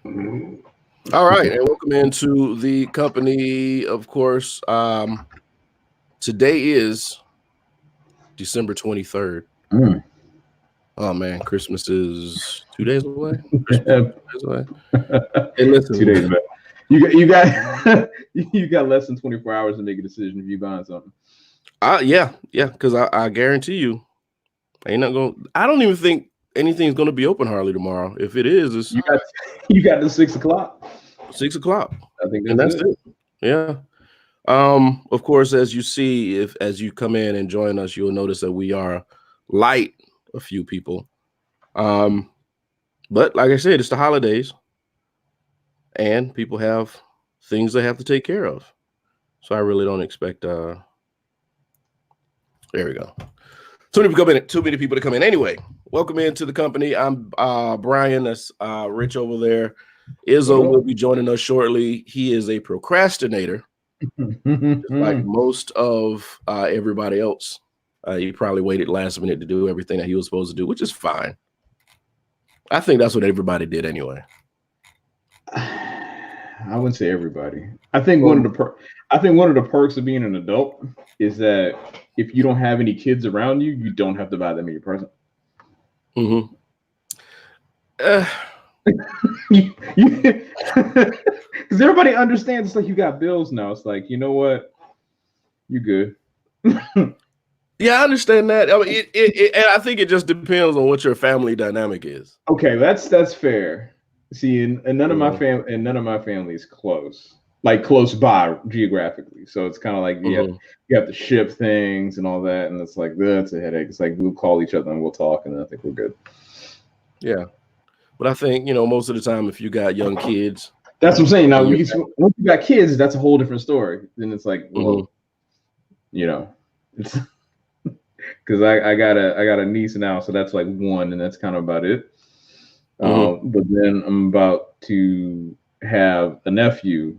All right, and welcome into the company. Of course, today is December 23rd. Oh man, Christmas is 2 days away. Christmas is 2 days away. Hey, listen, 2 days back. You got you got less than 24 hours to make a decision if you buying something. yeah, because I guarantee you, ain't not going. I don't even think anything's going to be open hardly tomorrow. If it is, it's You got to 6 o'clock. 6 o'clock, I think and that's that's it. it. Yeah. Of course, as you see, as you come in and join us, you'll notice that we are light a few people. But like I said, it's the holidays and people have things they have to take care of. So I really don't expect there we go. Too many people to come in. Anyway, welcome into the company. I'm Brian. That's Rich over there. Izzo will be joining us shortly. He is a procrastinator. Just like most of everybody else. He probably waited last minute to do everything that he was supposed to do, which is fine. I think that's what everybody did anyway. I wouldn't say everybody. I think one of the perks of being an adult is that if you don't have any kids around you, you don't have to buy them a present. Mm-hmm. Because everybody understands it's like you got bills now. It's like, you know what? You good. Yeah, I understand that. I mean, and I think it just depends on what your family dynamic is. Okay, that's fair. See, and none of my family is close, like close by geographically. So it's kind of like you have to ship things and all that, and it's like that's a headache. It's like we'll call each other and we'll talk, and I think we're good. Yeah, but I think most of the time, if you got young kids, that's what I'm saying. Now, once you got kids, that's a whole different story. Then it's like, well, it's because I got a niece now, so that's like one, and that's kind of about it. But then I'm about to have a nephew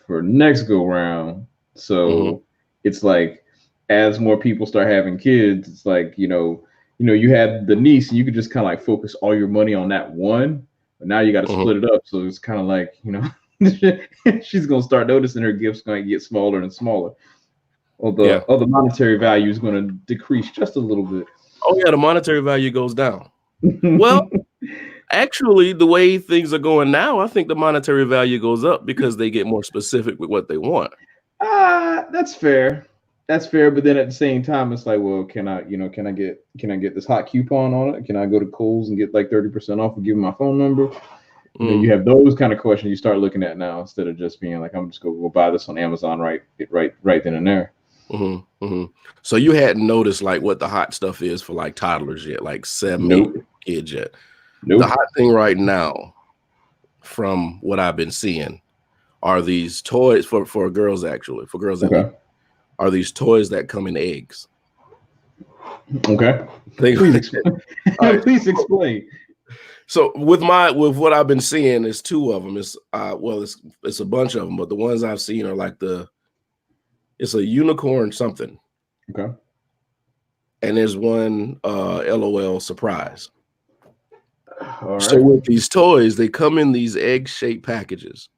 for next go round. So it's like as more people start having kids, it's like, you had the niece and you could just kind of like focus all your money on that one. But now you got to split it up. So it's kind of like, she's going to start noticing her gifts going to get smaller and smaller. The monetary value is going to decrease just a little bit. Oh yeah, the monetary value goes down. Well, actually, the way things are going now, I think the monetary value goes up because they get more specific with what they want. That's fair. That's fair. But then at the same time, it's like, well, can I get this hot coupon on it? Can I go to Kohl's and get like 30% off and give them my phone number? And then you have those kind of questions you start looking at now instead of just being like, I'm just going to go buy this on Amazon right then and there. So you hadn't noticed like what the hot stuff is for like toddlers yet, like 7 kids yet. Nope. The hot thing right now, from what I've been seeing, are these toys for girls actually. For girls, are these toys that come in eggs. Okay. Please explain. Please explain. So with what I've been seeing is two of them. It's it's a bunch of them, but the ones I've seen are like it's a unicorn something. Okay. And there's one LOL surprise. All right. So with these toys, they come in these egg-shaped packages.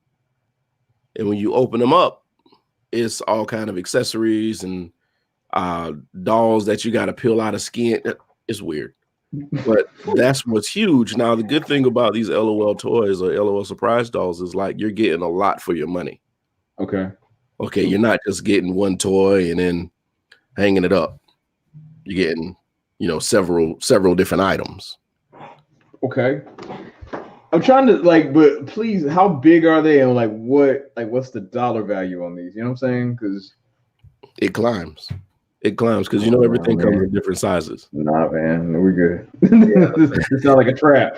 And when you open them up, it's all kind of accessories and dolls that you got to peel out of skin. It's weird. But that's what's huge. Now, the good thing about these LOL toys or LOL surprise dolls is like you're getting a lot for your money. Okay. You're not just getting one toy and then hanging it up. You're getting, several different items. Okay. I'm trying to but please, how big are they and what's the dollar value on these? You know what I'm saying? Because it climbs. It climbs because everything comes in different sizes. Nah, man, we're good. This sounds like a trap.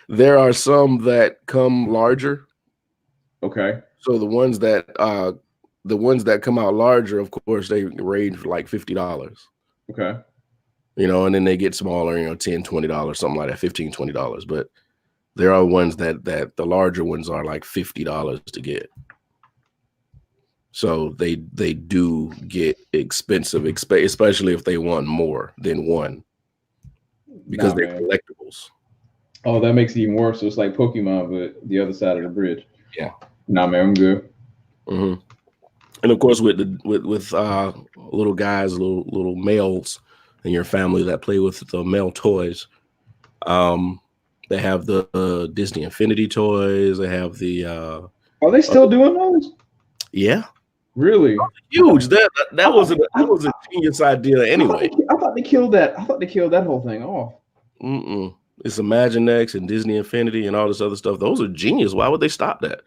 There are some that come larger. Okay. So the ones that come out larger, of course, they range for like $50. Okay. And then they get smaller, $10, $20, something like that, $15, $20. But there are ones that the larger ones are like $50 to get. So they do get expensive, especially if they want more than one, because they're collectibles. Oh, that makes it even worse. So it's like Pokemon, but the other side of the bridge. Yeah. Nah, man, I'm good. Mm-hmm. And of course, with little guys, little males in your family that play with the male toys, they have the Disney Infinity toys. They have the Are they still doing those? yeah, Really? huge. That was a genius idea anyway. I thought they killed that. I thought they killed that whole thing off. It's Imaginext and Disney Infinity and all this other stuff. Those are genius. Why would they stop that?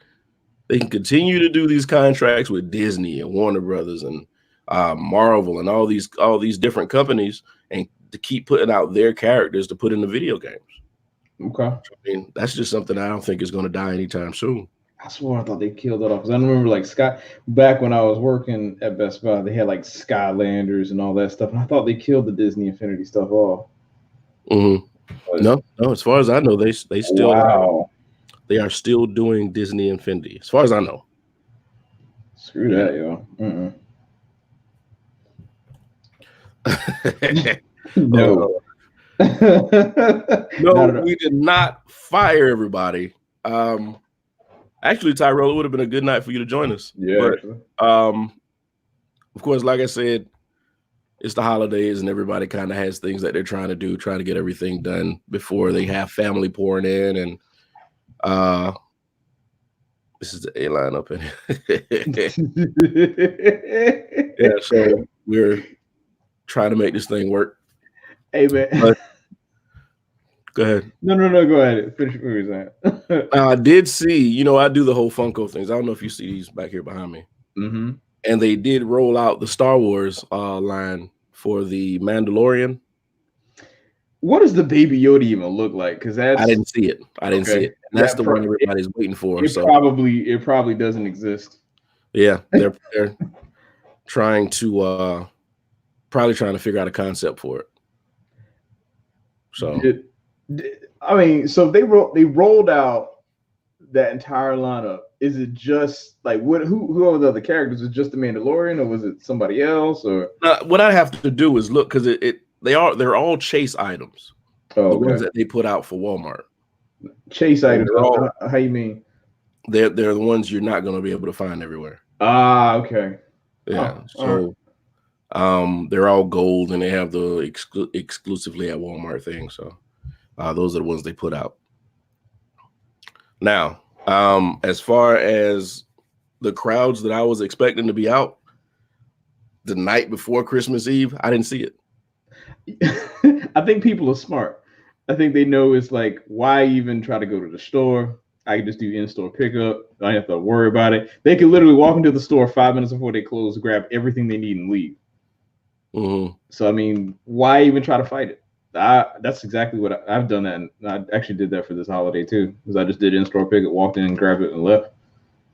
They can continue to do these contracts with Disney and Warner Brothers and Marvel and all these different companies, and to keep putting out their characters to put in the video games. Okay. I mean, that's just something I don't think is going to die anytime soon. I swore I thought they killed it off because I remember like back when I was working at Best Buy, they had like Skylanders and all that stuff, and I thought they killed the Disney Infinity stuff off. Mm-hmm. No. As far as I know, they still wow. They are still doing Disney Infinity, as far as I know. Screw that, yo. No. No, we did not fire everybody. Actually, Tyrell, it would have been a good night for you to join us. Yeah. But, of course, like I said, it's the holidays and everybody kind of has things that they're trying to get everything done before they have family pouring in. And this is the A-line up in here. Yeah, so we're trying to make this thing work. Hey, man. But, go ahead. No, go ahead. Finish what you were saying. I did see, I do the whole Funko things. I don't know if you see these back here behind me. Mm-hmm. And they did roll out the Star Wars line for the Mandalorian. What does the Baby Yoda even look like? Because I didn't see it. And that's the one everybody's waiting for. It probably doesn't exist. Yeah, they're trying to probably trying to figure out a concept for it. So so they rolled out that entire lineup. Is it just like who are the other characters? Is it just the Mandalorian, or was it somebody else? Or what I have to do is look, because they're all chase items. Oh, the ones that they put out for Walmart. Chase items. How you mean? They're the ones you're not going to be able to find everywhere. Ah, okay. Yeah. They're all gold and they have the exclusively at Walmart thing. So those are the ones they put out. Now, as far as the crowds that I was expecting to be out the night before Christmas Eve, I didn't see it. I think people are smart. I think they know it's like, why even try to go to the store? I can just do in-store pickup. I don't have to worry about it. They can literally walk into the store 5 minutes before they close, grab everything they need, and leave. Mm-hmm. So, I mean, why even try to fight it? That's exactly what I've done. That, and I actually did that for this holiday too, because I just did in-store pickup, walked in, grabbed it, and left.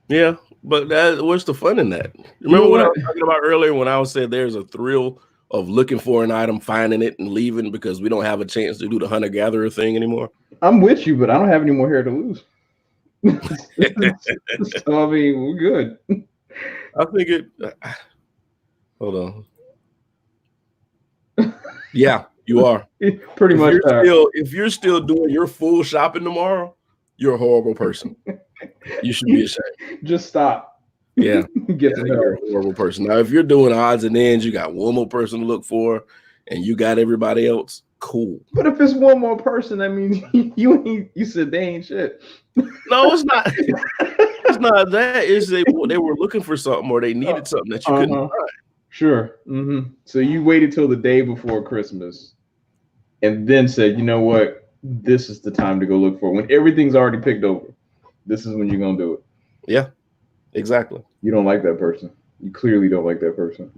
Yeah, but what's the fun in that? Remember what I was talking about earlier when I said there's a thrill of looking for an item, finding it, and leaving because we don't have a chance to do the hunter-gatherer thing anymore? I'm with you, but I don't have any more hair to lose. So, I mean, we're good. I think it... Hold on. Yeah, you are. Pretty much. If you're still doing your full shopping tomorrow, you're a horrible person. You should be ashamed. Just stop. Yeah. You're a horrible person. Now, if you're doing odds and ends, you got one more person to look for, and you got everybody else, cool. But if it's one more person, that means you said they ain't shit. No, it's not. It's not that. It's they were looking for something or they needed something that you couldn't find. Sure. Mm-hmm. So you waited till the day before Christmas and then said, you know what? This is the time to go look for it. When everything's already picked over, this is when you're going to do it. Yeah, exactly. You don't like that person. You clearly don't like that person.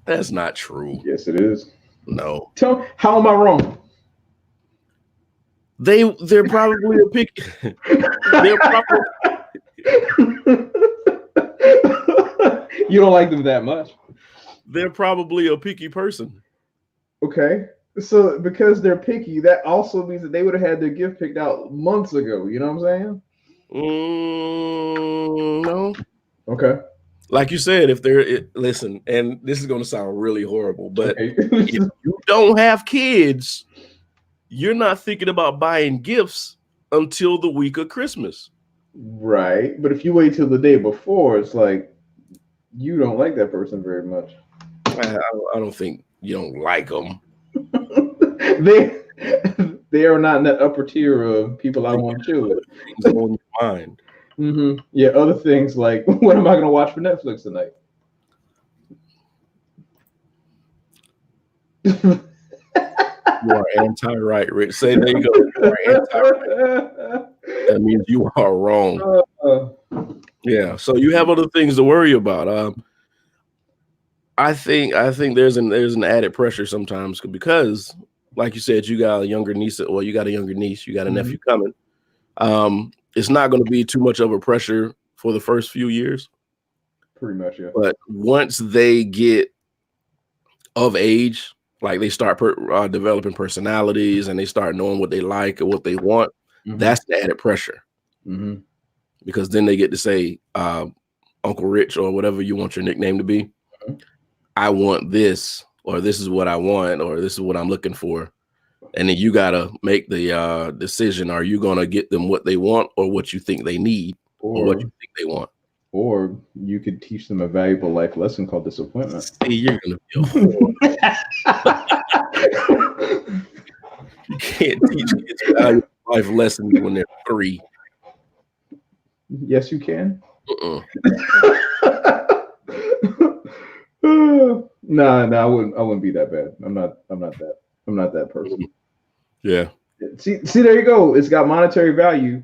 That's not true. Yes, it is. No. How am I wrong? They're probably a pick. They're probably... You don't like them that much. They're probably a picky person. Okay. So because they're picky, that also means that they would have had their gift picked out months ago. You know what I'm saying? No. Okay. Like you said, listen, and this is going to sound really horrible, but if you don't have kids, you're not thinking about buying gifts until the week of Christmas. Right. But if you wait till the day before, it's like you don't like that person very much. I don't think you don't like them. they they are not in that upper tier of people I want to chill with. Things on your mind. Yeah, other things like what am I going to watch for Netflix tonight? You are anti-right, Rich. Say there you go. You are anti-right. That means you are wrong. Yeah. So you have other things to worry about. I think there's an added pressure sometimes because, like you said, you got a younger niece. Well, you got a younger niece. You got a nephew coming. It's not going to be too much of a pressure for the first few years. Pretty much, yeah. But once they get of age, like they start developing personalities and they start knowing what they like and what they want, that's the added pressure. Because then they get to say, Uncle Rich or whatever you want your nickname to be, I want this, or this is what I want, or this is what I'm looking for. And then you got to make the decision. Are you going to get them what they want or what you think they need or what you think they want? Or you could teach them a valuable life lesson called disappointment. See, you're going to be a whore. You can't teach kids valuable life lessons when they're 3. Yes, you can. Nah, I wouldn't be that bad. I'm not that person. Yeah. See, there you go. It's got monetary value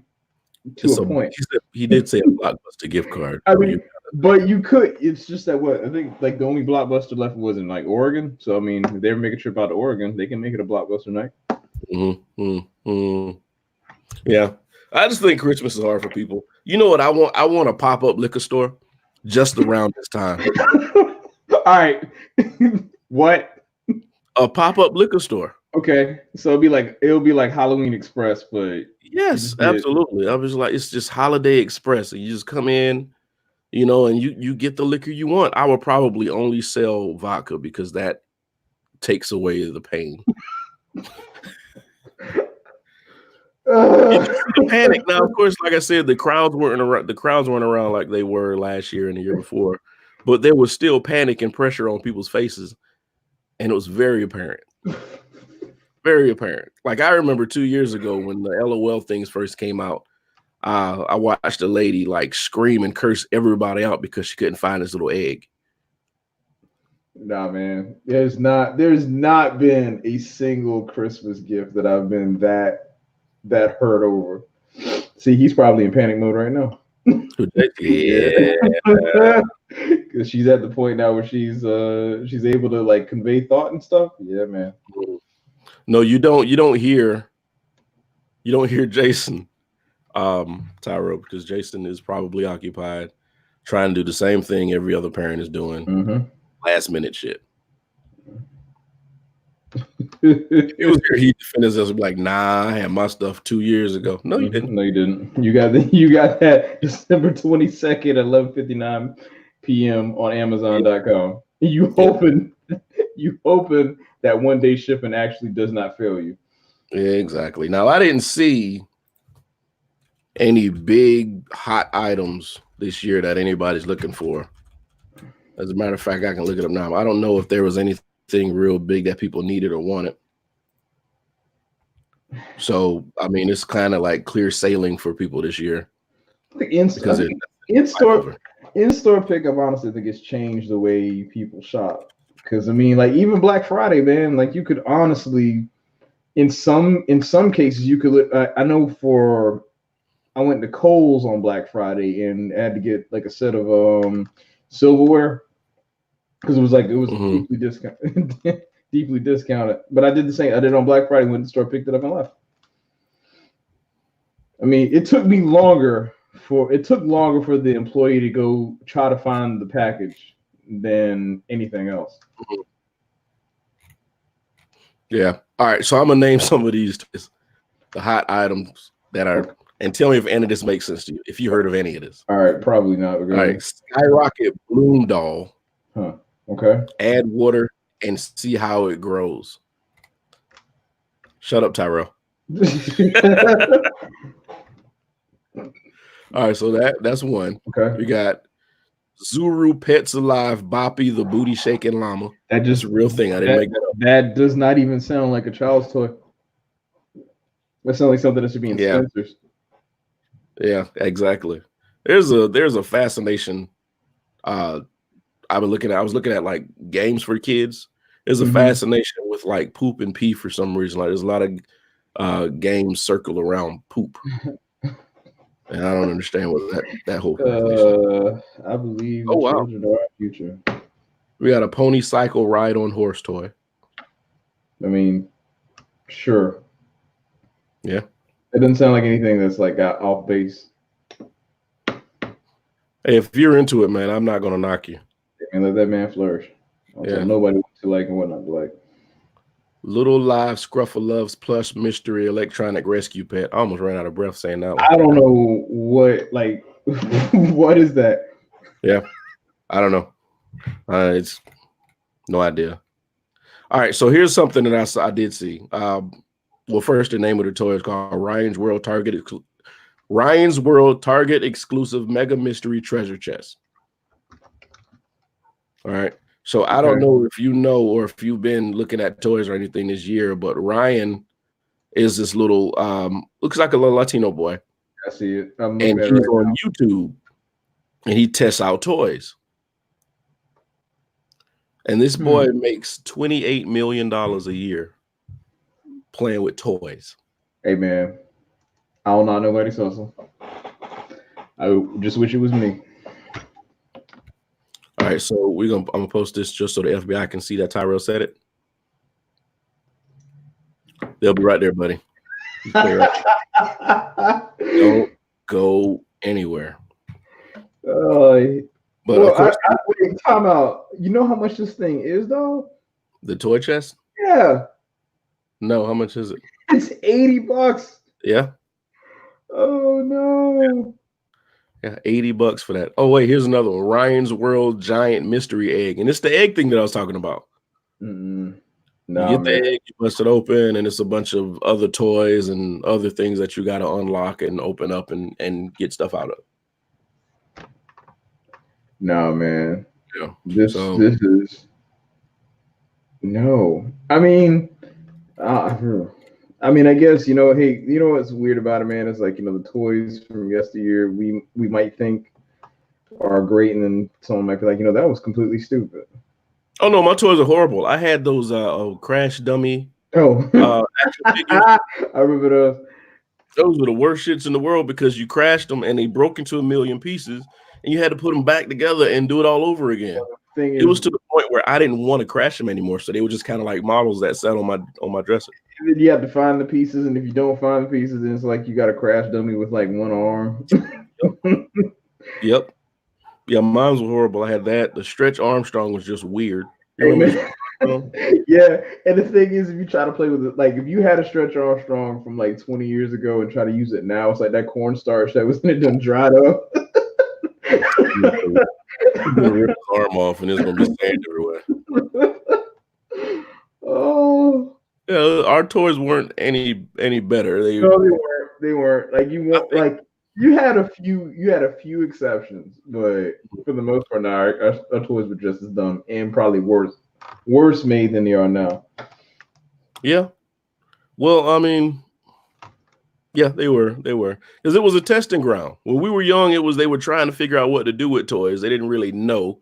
to a point. He did say a Blockbuster gift card. I mean, but you could. It's just that what I think. Like the only Blockbuster left was in like Oregon. So I mean, if they ever make a trip out to Oregon, they can make it a Blockbuster night. Yeah, I just think Christmas is hard for people. You know what I want? I want a pop-up liquor store just around this time. All right. What? A pop-up liquor store. Okay, so it'll be like Halloween Express, but yes, absolutely. I was like, it's just Holiday Express. And you just come in, and you get the liquor you want. I would probably only sell vodka because that takes away the pain. The panic now, of course, like I said, the crowds weren't around like they were last year and the year before, but there was still panic and pressure on people's faces, and it was very apparent. Very apparent. Like I remember 2 years ago when the LOL things first came out, I watched a lady like scream and curse everybody out because she couldn't find this little egg. Nah, man, there's not been a single Christmas gift that I've been that hurt over. See, he's probably in panic mode right now. Yeah, because she's at the point now where she's able to like convey thought and stuff. Yeah, man. No, you don't hear Jason, Tyro, because Jason is probably occupied trying to do the same thing every other parent is doing. Last minute shit. He was here. He finished us like, nah, I had my stuff 2 years ago. No, you didn't. No, you didn't. You got that December 22nd at 11:59 p.m. on Amazon.com. You hoping that one day shipping actually does not fail you. Yeah, exactly. Now I didn't see any big hot items this year that anybody's looking for. As a matter of fact, I can look it up now. I don't know if there was anything real big that people needed or wanted. So, I mean, it's kind of like clear sailing for people this year. In-store pickup, honestly, I think it's changed the way people shop. Because I mean, like even Black Friday, man, like you could honestly, in some cases, you could. I know I went to Kohl's on Black Friday and had to get like a set of silverware because it was deeply discounted. But I did the same. I did it on Black Friday. Went to the store, picked it up, and left. I mean, it took longer for the employee to go try to find the package than anything else. Yeah. All right. So I'm gonna name some of these, the hot items that are, and tell me if any of this makes sense to you. If you heard of any of this. All right. Probably not. All right. Skyrocket Bloom doll. Huh. Okay. Add water and see how it grows. Shut up, Tyrell. All right, so that's one. Okay. We got Zuru Pets Alive Boppy the Booty Shaking Llama. That's a real thing. I didn't make that up. That does not even sound like a child's toy. That sounds like something that should be in Spencer's. Yeah, exactly. There's a fascination. I was looking at like games for kids. There's a fascination with like poop and pee for some reason. Like there's a lot of games circle around poop. And I don't understand what that whole I believe children are our future. We got a pony cycle ride on horse toy. I mean, sure. Yeah. It doesn't sound like anything that's like got off base. Hey, if you're into it, man, I'm not gonna knock you. And let that man flourish. Nobody wants to like and whatnot to like. Little Live Scruffalove's plush mystery electronic rescue pet. I almost ran out of breath saying that one. I don't know what what is that? Yeah, I don't know. It's no idea. All right, so here's something that I did see. Well, first, the name of the toy is called Ryan's World Target exclusive Mega Mystery Treasure Chest. All right. So I don't know if you know or if you've been looking at toys or anything this year, but Ryan is this little looks like a little Latino boy. I see it. And he's on YouTube and he tests out toys. And this boy makes $28 million a year playing with toys. Hey man, I don't know nobody's hustle. I just wish it was me. All right, so I'm gonna post this just so the FBI can see that Tyrell said it. They'll be right there, buddy. Don't go anywhere. But of course, wait, time out. You know how much this thing is, though? The toy chest? Yeah. No, how much is it? It's $80. Yeah. Oh no. Yeah, $80 for that. Oh, wait, here's another one. Ryan's World Giant Mystery Egg. And it's the egg thing that I was talking about. No, you get the egg, you bust it open, and it's a bunch of other toys and other things that you got to unlock and open up and get stuff out of. No, man. Yeah. This is no. I mean, I guess, hey, you know what's weird about it, man? It's like, the toys from yesteryear we might think are great, and then someone might be like, that was completely stupid. Oh no, my toys are horrible. I had those Crash Dummy. I remember those. Those were the worst shits in the world because you crashed them and they broke into a million pieces, and you had to put them back together and do it all over again. It was to the point where I didn't want to crash them anymore, so they were just kind of like models that sat on my dresser. And then you have to find the pieces, and if you don't find the pieces, then it's like you got a Crash Dummy with like one arm. Yep. Yeah, mine was horrible. I had that. The Stretch Armstrong was just weird. Yeah, and the thing is, if you try to play with it, like if you had a Stretch Armstrong from like 20 years ago and try to use it now, it's like that cornstarch that was in it done dried up. You're gonna rip his arm off and there's gonna be sand everywhere. Oh, yeah, our toys weren't any better. They weren't. Like you had a few exceptions, but for the most part, our toys were just as dumb and probably worse made than they are now. Yeah. Well, I mean, yeah, they were because it was a testing ground. When we were young, they were trying to figure out what to do with toys. They didn't really know.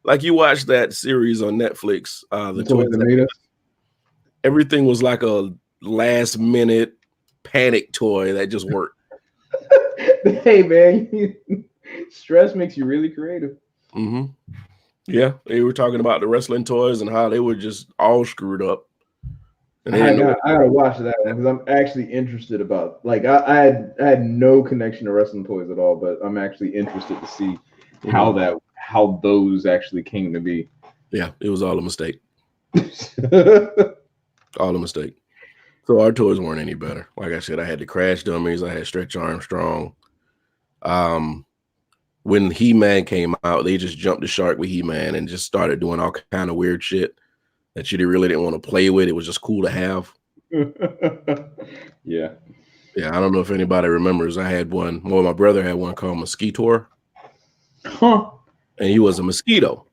Like you watched that series on Netflix, the toys that made us. Everything was like a last minute panic toy that just worked. Hey man, stress makes you really creative. Mm-hmm. Yeah, they were talking about the wrestling toys and how they were just all screwed up. And I gotta watch that one because I'm actually interested about. Like I had no connection to wrestling toys at all, but I'm actually interested to see how those actually came to be. Yeah, it was all a mistake. All a mistake. So our toys weren't any better. Like I said, I had the Crash Dummies. I had Stretch Armstrong. When He-Man came out, they just jumped the shark with He-Man and just started doing all kind of weird shit that you really didn't want to play with. It was just cool to have. Yeah. Yeah, I don't know if anybody remembers. I had one. Well, my brother had one called Mosquitor, Huh. and he was a mosquito,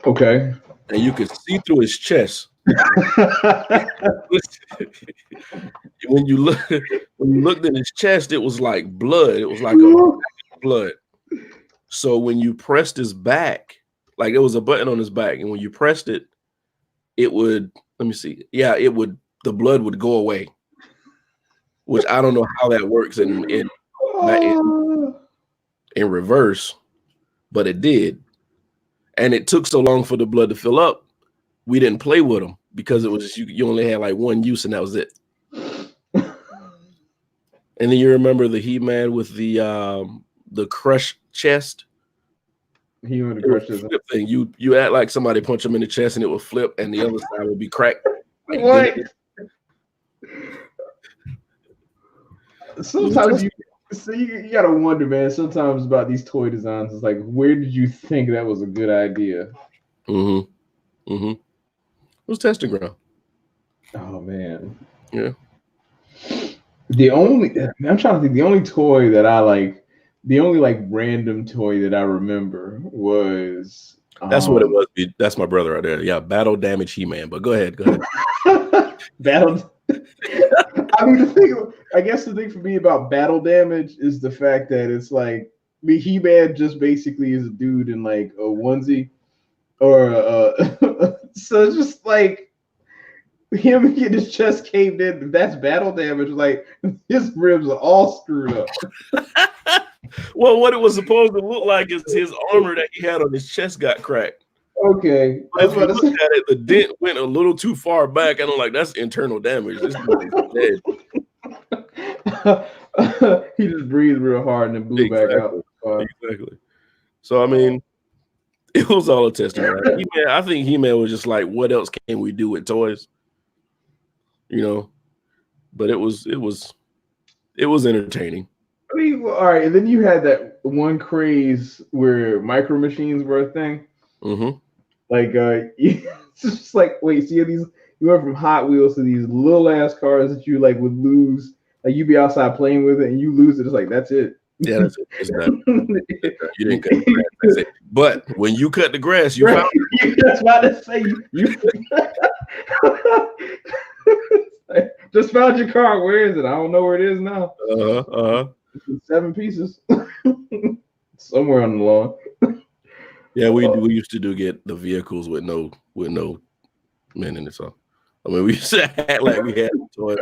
Okay. and you could see through his chest. when you look, when you looked at his chest, it was like blood. It was like a blood. So when you pressed his back, like there was a button on his back, and when you pressed it, it would. Let me see. Yeah, it would. The blood would go away, which I don't know how that works in reverse, but it did. And it took so long for the blood to fill up, we didn't play with them because it was you only had like one use and that was it. And then you remember the He-Man with the crushed chest. He-Man the crushed chest thing. You act like somebody punched him in the chest and it would flip and the other side would be cracked. Like what? Sometimes you gotta wonder, man. Sometimes about these toy designs, it's like, where did you think that was a good idea? It was testing ground. Oh man. Yeah. I'm trying to think. The only toy that I like, the only like random toy that I remember was. That's what it was. That's my brother right there. Yeah, battle damage He-Man. But go ahead. Battle. I mean, I guess the thing for me about battle damage is the fact that it's like, He-Man just basically is a dude in like a onesie, or so it's just like him getting his chest caved in. That's battle damage. Like his ribs are all screwed up. Well, what it was supposed to look like is his armor that he had on his chest got cracked. Okay. But if you look at it, the dent went a little too far back. And I'm like, that's internal damage. This dude is dead. He just breathed real hard and then blew back out. Exactly. So I mean, it was all a testing. Right? I think He-Man was just like, what else can we do with toys? But it was entertaining. I mean, all right, and then you had that one craze where micro machines were a thing. Like, it's just like, wait, see these? You went from Hot Wheels to these little ass cars that you like would lose. Like you'd be outside playing with it and you lose it. It's like that's it. Yeah, that's it. It's that. You didn't cut the grass. That's it. But when you cut the grass, you found it. That's what I say. You just found your car. Where is it? I don't know where it is now. 7 pieces somewhere on the lawn. Yeah, we used to get the vehicles with no men in it. So I mean, we used to act like we had a toy.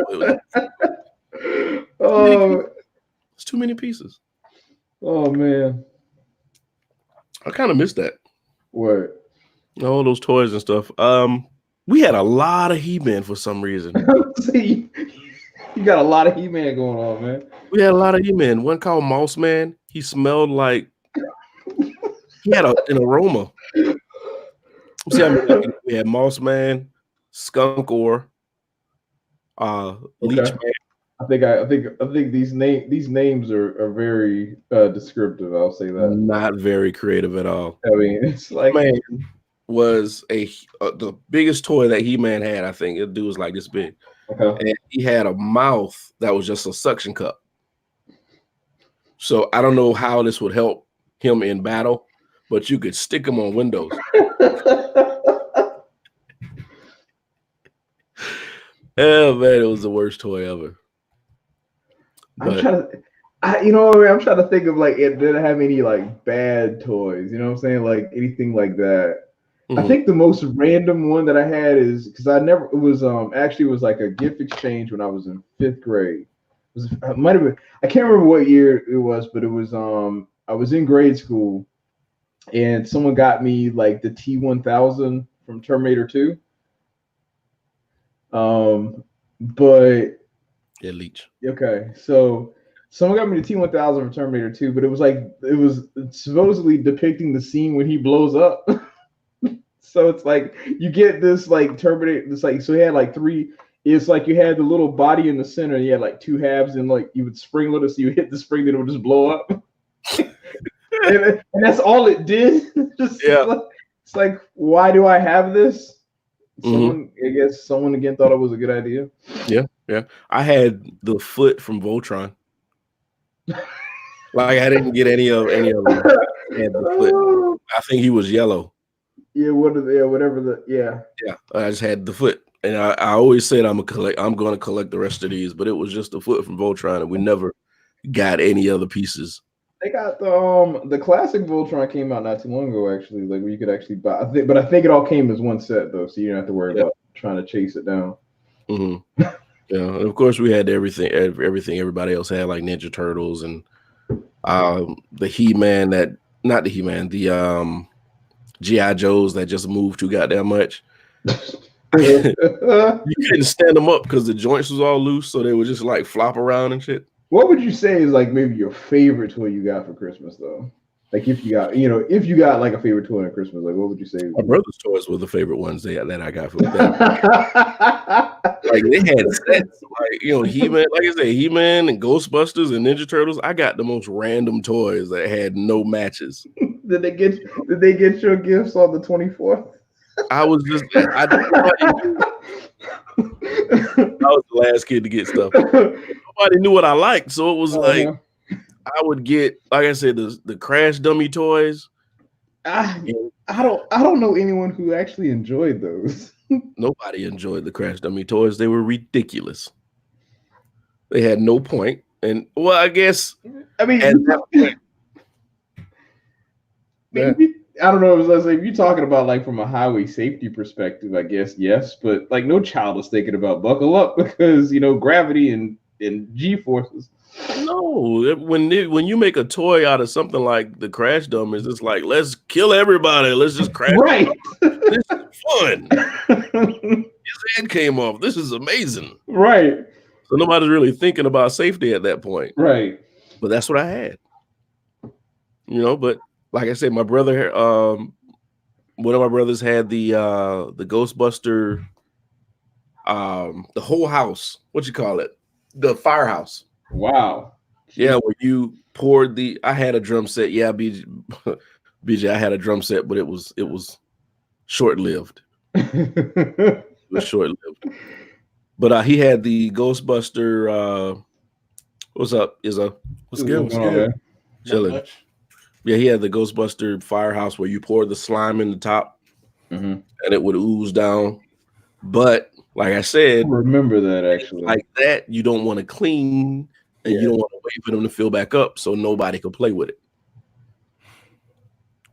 It's too many pieces. Oh man, I kind of missed that. What? All those toys and stuff. We had a lot of He-Man for some reason. See, you got a lot of He-Man going on, man. We had a lot of He-Man. One called Mouse Man. He smelled like he had an aroma. See, I mean, we had Mouse Man, Skunk Or, Leech Man. I think these names are very descriptive. I'll say that. Not very creative at all. I mean, it's like Man was the biggest toy that He-Man had. I think the dude was like this big, and he had a mouth that was just a suction cup. So I don't know how this would help him in battle, but you could stick him on windows. Oh man, it was the worst toy ever. But I'm trying to think of like, did it have any like bad toys? You know what I'm saying? Like anything like that. I think the most random one that I had is because it was like a gift exchange when I was in 5th grade. It might have been, I can't remember what year it was, but it was I was in grade school and someone got me like the T-1000 from Terminator 2. But yeah, Leech. Okay, so someone got me the T-1000 from Terminator 2, but it was supposedly depicting the scene when he blows up. So it's like you get this like Terminator. It's like so he had like 3. It's like you had the little body in the center. And you had like 2 halves, and like you would spring load it, so you hit the spring, then it would just blow up. and that's all it did. It's like, why do I have this? I guess someone again thought it was a good idea. Yeah. Yeah, I had the foot from Voltron. Like I didn't get any of them. I had the foot. I think he was yellow. Yeah, whatever the Yeah, I just had the foot, and I always said I'm going to collect the rest of these, but it was just the foot from Voltron, and we never got any other pieces. They got the classic Voltron came out not too long ago, actually, like where you could actually buy. But I think it all came as one set though, so you don't have to worry about trying to chase it down. Mm-hmm. Yeah, and of course we had everything everybody else had, like Ninja Turtles and the He-Man not the He-Man, the G.I. Joes that just moved too goddamn much. You couldn't stand them up because the joints was all loose, so they would just like flop around and shit. What would you say is like maybe your favorite toy you got for Christmas though? Like if you got like a favorite toy on Christmas, like what would you say? My brother's toys were the favorite ones that I got for that. Like they had sets, like He-Man, like I say, He-Man and Ghostbusters and Ninja Turtles. I got the most random toys that had no matches. Did they get your gifts on the 24th? I was the last kid to get stuff. Nobody knew what I liked, so it was like I would get, like I said, the Crash Dummy toys. I don't know anyone who actually enjoyed those. Nobody enjoyed the Crash Dummy toys. They were ridiculous. They had no point. And well, I guess I mean, at that point, I don't know. If you're talking about like from a highway safety perspective, I guess yes, but like no child is thinking about buckle up because gravity and G forces. No, when you make a toy out of something like the Crash Dummies, it's like let's kill everybody. Let's just crash. Right. This is fun. His head came off. This is amazing. Right. So nobody's really thinking about safety at that point. Right. But that's what I had. But like I said, my brother, one of my brothers had the Ghostbuster, the whole house. What you call it? The firehouse. Wow. Yeah, where you poured I had a drum set. Yeah, BJ, I had a drum set, but it was short-lived. It was short-lived. But he had the Ghostbuster. What's up? What's good? What's good? Chilling. Yeah, he had the Ghostbuster firehouse where you pour the slime in the top, and it would ooze down. But like I said, I remember that actually. Like that, you don't want to clean, and you don't want to wait for them to fill back up, so nobody could play with it.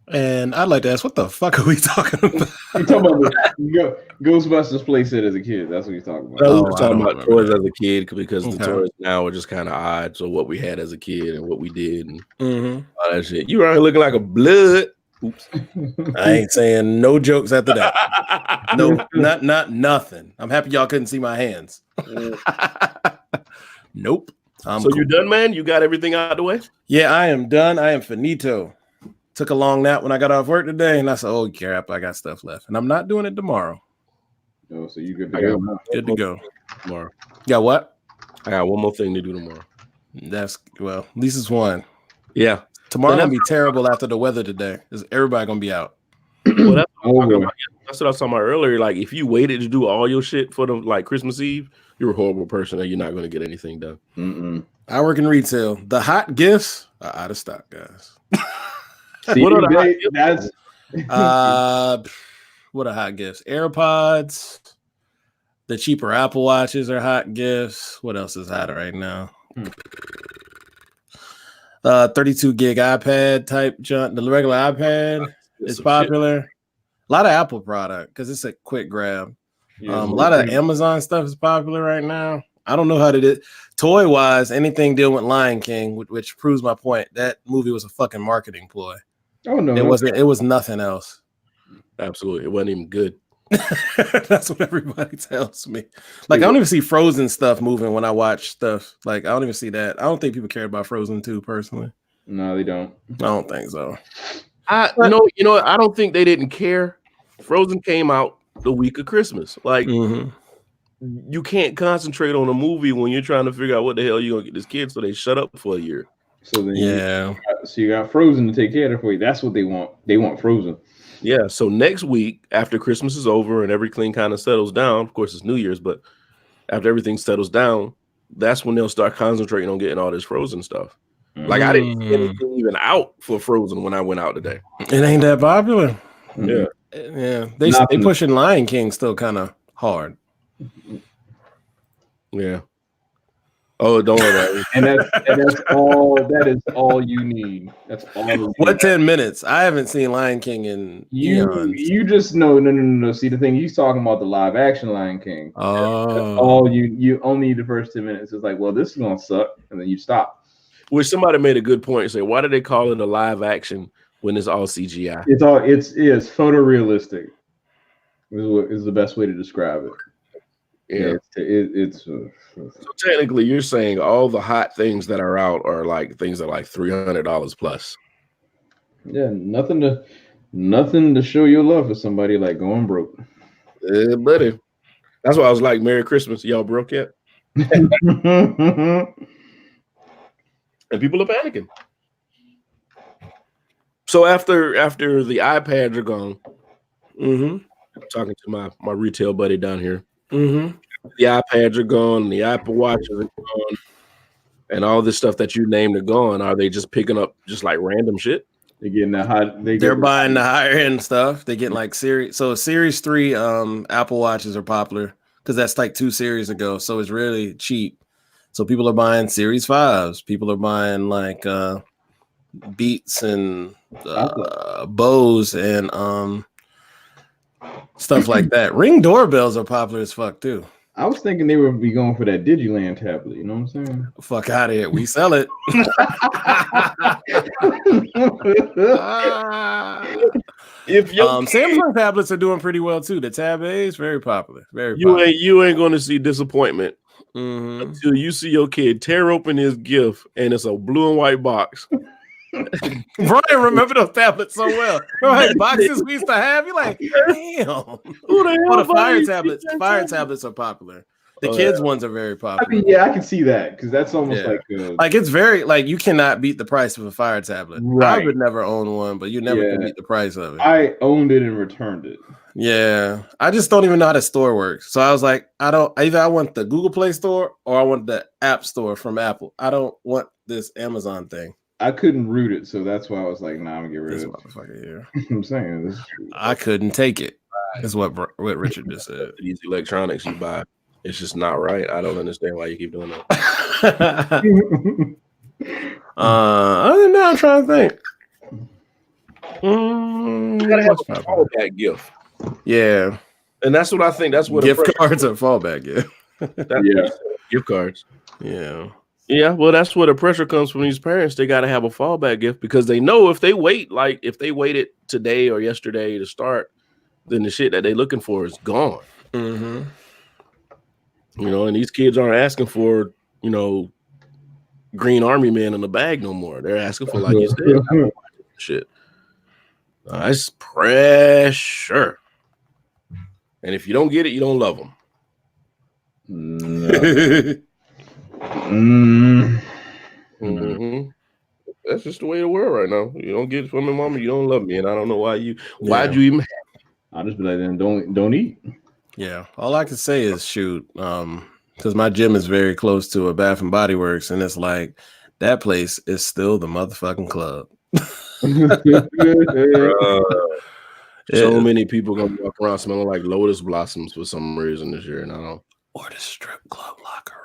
And I'd like to ask, what the fuck are we talking about? You're talking about the Ghostbusters playset as a kid. That's what you're talking about. We were talking about toys as a kid because the toys now are just kind of odd. So what we had as a kid and what we did and all that shit. You were looking like a blood. Oops. I ain't saying no jokes after that. No, not nothing. I'm happy y'all couldn't see my hands. Nope. So you done, man? You got everything out of the way? Yeah, I am done. I am finito. Took a long nap when I got off work today, and I said, "Oh crap, I got stuff left," and I'm not doing it tomorrow. Oh, so you good to go? Good to go tomorrow. Yeah, what? I got one more thing to do tomorrow. That's at least it's one. Yeah, tomorrow gonna be terrible after the weather today. Is everybody gonna be out? Well, that's what I was talking about earlier. Like, if you waited to do all your shit for the Christmas Eve, you're a horrible person, and you're not gonna get anything done. I work in retail. The hot gifts are out of stock, guys. See, what are hot gifts? AirPods. The cheaper Apple Watches are hot gifts. What else is hot right now? 32 gig iPad type junk. The regular iPad is popular. Shit. A lot of Apple product because it's a quick grab. A lot of Amazon stuff is popular right now. I don't know how to do it. Toy wise, anything dealing with Lion King, which proves my point. That movie was a fucking marketing ploy. Oh no, it wasn't. It was nothing else. Absolutely, it wasn't even good. That's what everybody tells me. Like, I don't even see Frozen stuff moving when I watch stuff. Like, I don't even see that. I don't think people care about Frozen 2 personally. No, they don't. I don't think so. I don't think they didn't care. Frozen came out the week of Christmas. Like, you can't concentrate on a movie when you're trying to figure out what the hell you're gonna get this kid, so they shut up for a year. So then you got Frozen to take care of it for you. That's what they want. They want Frozen. Yeah. So next week, after Christmas is over and everything kind of settles down, of course it's New Year's, but after everything settles down, that's when they'll start concentrating on getting all this Frozen stuff. Like I didn't see anything even out for Frozen when I went out today. It ain't that popular. Yeah. Yeah. They pushing Lion King still kind of hard. Yeah. Oh, don't worry about it. and that's all. That is all you need. That's all. What 10 minutes? I haven't seen Lion King in eons. You just no. See, the thing he's talking about, the live action Lion King. Oh, that's all you only need the first 10 minutes. It's like, well, this is gonna suck, and then you stop. Which somebody made a good point. Say, why do they call it a live action when it's all CGI? It's photorealistic. Is the best way to describe it. Yeah, so technically, you're saying all the hot things that are out are like things that are like $300 plus. Yeah, nothing to show your love for somebody like going broke. Buddy, that's why I was like, "Merry Christmas, y'all broke yet?" And people are panicking. So after the iPads are gone, I'm talking to my retail buddy down here. The iPads are gone, the Apple Watches are gone, and all this stuff that you named are gone. Are they just picking up just like random shit? They're getting the hot. They're buying the higher end stuff. They get like Series 3 Apple Watches are popular because that's like 2 series ago. So it's really cheap. So people are buying Series 5s. People are buying like Beats and Bose and stuff like that. Ring doorbells are popular as fuck too. I was thinking they would be going for that Digiland tablet. You know what I'm saying? Fuck out of here. We sell it. If Samsung tablets are doing pretty well too. The Tab A is very popular. Very popular. You ain't going to see disappointment until you see your kid tear open his gift and it's a blue and white box. Brian, remember those tablets so well. Remember boxes we used to have? You're like, damn. Who the hell? The Fire tablets. Fire tablets are popular. The kids ones are very popular. I mean, yeah, I can see that because that's almost like it's very like you cannot beat the price of a Fire tablet. Right. I would never own one, but you never can beat the price of it. I owned it and returned it. Yeah, I just don't even know how the store works. So I was like, I want the Google Play Store or I want the App Store from Apple. I don't want this Amazon thing. I couldn't root it, so that's why I was like, "Nah, I'm gonna get rid of this it." Motherfucker here. I'm saying this is true. I couldn't take it. That's what Richard just said. These electronics you buy, it's just not right. I don't understand why you keep doing that. Other than that, I'm trying to think. You gotta have a fallback gift. Yeah, and that's what I think. That's what gift cards are fallback. Yeah, gift cards. Yeah. Yeah, well, that's where the pressure comes from these parents. They got to have a fallback gift because they know if they waited today or yesterday to start, then the shit that they're looking for is gone. Mm-hmm. You know, and these kids aren't asking for, Green Army Man in the bag no more. They're asking for, like you said, shit. That's pressure. And if you don't get it, you don't love them. No. That's just the way the world right now. You don't get it from my mama, you don't love me, and I don't know why'd you even have it? I'll just be like, then don't eat. Yeah, all I can say is shoot, because my gym is very close to a Bath and Body Works, and it's like that place is still the motherfucking club. So many people gonna walk around smelling like lotus blossoms for some reason this year, and I don't. Or the strip club locker room.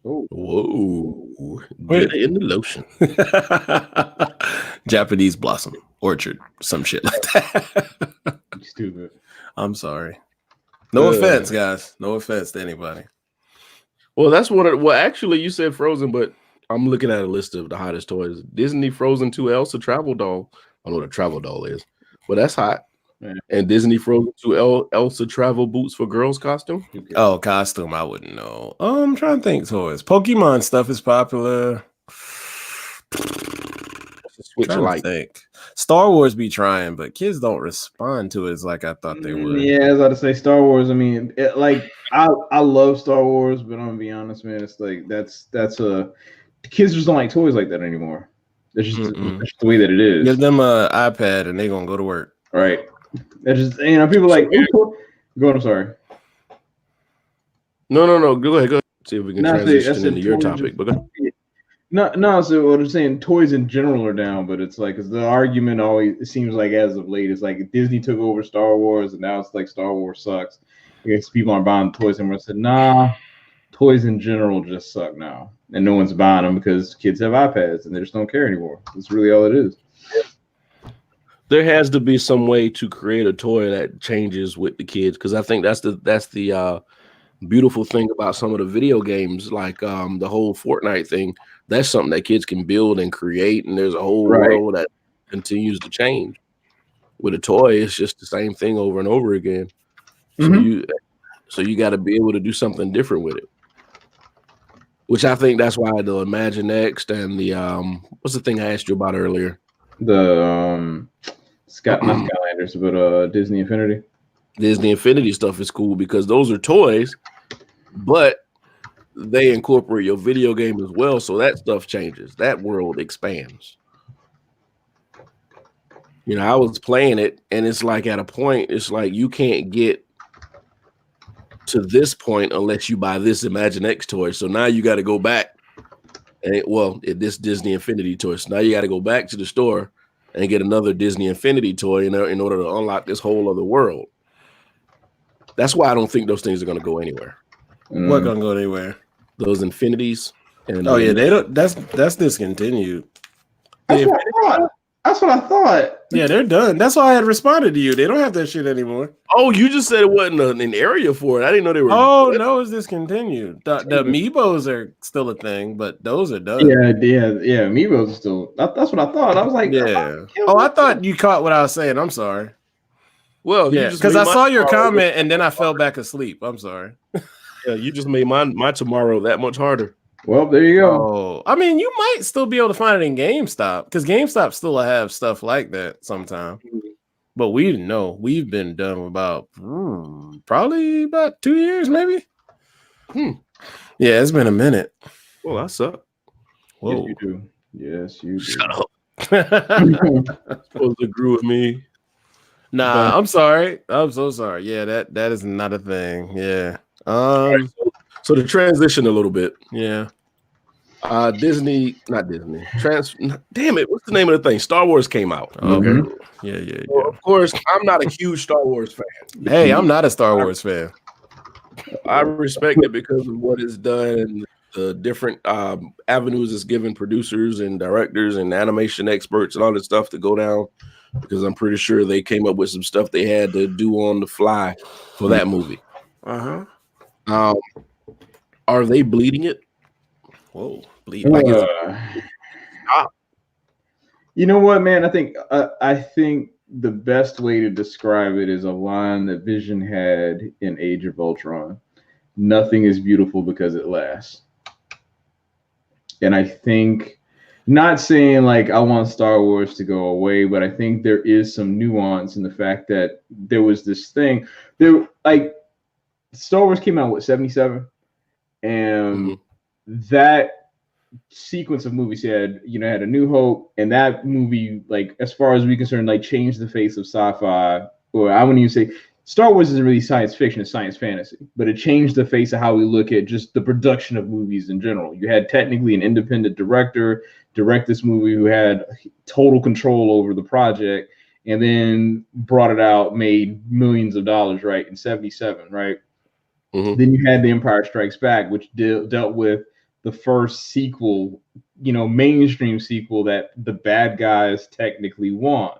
Oh, whoa! Get in the lotion. Japanese blossom orchard, some shit like that. Stupid. I'm sorry. No offense, guys. No offense to anybody. Well, that's well, actually, you said Frozen, but I'm looking at a list of the hottest toys. Disney Frozen 2 Elsa travel doll. I don't know what a travel doll is, but that's hot. Yeah. And Disney Frozen 2 Elsa travel boots for girls costume. Oh, costume, I wouldn't know. I'm trying to think toys. Pokemon stuff is popular. Switch light. Think. Star Wars be trying, but kids don't respond to it as like I thought they would. Yeah, as I was about to say, Star Wars. I mean, I love Star Wars, but I'm gonna be honest, man. It's like that's kids just don't like toys like that anymore. That's just the way that it is. Give them an iPad and they're gonna go to work. Right. That just people like go on, I'm sorry. No. Go ahead. See if we can transition into your topic. No. So what I'm saying, toys in general are down, but it's like, because the argument always, it seems like as of late, it's like Disney took over Star Wars, and now it's like Star Wars sucks. I guess people aren't buying toys anymore. I said, nah, toys in general just suck now, and no one's buying them because kids have iPads and they just don't care anymore. That's really all it is. There has to be some way to create a toy that changes with the kids, because I think that's the beautiful thing about some of the video games, like the whole Fortnite thing. That's something that kids can build and create, and there's a whole world that continues to change. With a toy, it's just the same thing over and over again. So you got to be able to do something different with it. Which I think that's why the Imagine Next and the what's the thing I asked you about earlier? The not Skylanders, but Disney Infinity. Disney Infinity stuff is cool because those are toys, but they incorporate your video game as well, so that stuff changes. That world expands. You know, I was playing it, and it's like at a point, it's like you can't get to this point unless you buy this Imagine X toy. So now you got to go back, and this Disney Infinity toy. So now you got to go back to the store and get another Disney Infinity toy in order to unlock this whole other world. That's why I don't think those things are going to go anywhere. What going to go anywhere? Those Infinities. And they don't. That's discontinued. That's what I thought. Yeah, they're done. That's why I had responded to you. They don't have that shit anymore. Oh, you just said it wasn't an area for it. I didn't know they were. Oh no, it's discontinued. The Amiibos are still a thing, but those are done. Yeah. Amiibos are still. That's what I thought. I was like, yeah. I thought you caught what I was saying. I'm sorry. Well, yeah, because I saw your comment and then I fell back asleep. I'm sorry. Yeah, you just made my tomorrow that much harder. Well, there you go. Oh, I mean, you might still be able to find it in GameStop because GameStop still have stuff like that sometimes. But we've been done with about probably about 2 years, maybe. Yeah, it's been a minute. Well, that sucks. Whoa, Yes, you do. Shut up. Supposed to agree with me. Nah, I'm sorry. I'm so sorry. Yeah, that is not a thing. Yeah. Right, so to transition a little bit. Yeah. Disney, not Disney. Damn it, what's the name of the thing? Star Wars came out. Okay. Yeah. So, of course, I'm not a huge Star Wars fan. Hey, I'm not a Star Wars fan. I respect it because of what it's done and the different avenues it's given producers and directors and animation experts and all this stuff to go down, because I'm pretty sure they came up with some stuff they had to do on the fly for that movie. Are they bleeding it? Whoa, bleeding! You know what, man? I think the best way to describe it is a line that Vision had in Age of Ultron: "Nothing is beautiful because it lasts." And I think, not saying like I want Star Wars to go away, but I think there is some nuance in the fact that there was this thing. Like Star Wars came out, 77? And that sequence of movies had A New Hope, and that movie, like, as far as we're concerned, like, changed the face of sci-fi. Or I wouldn't even say Star Wars isn't really science fiction, it's science fantasy, but it changed the face of how we look at just the production of movies in general. You had technically an independent director direct this movie who had total control over the project, and then brought it out, made millions of dollars, right, in 77, right? Then you had The Empire Strikes Back, which dealt with the first sequel, mainstream sequel that the bad guys technically won.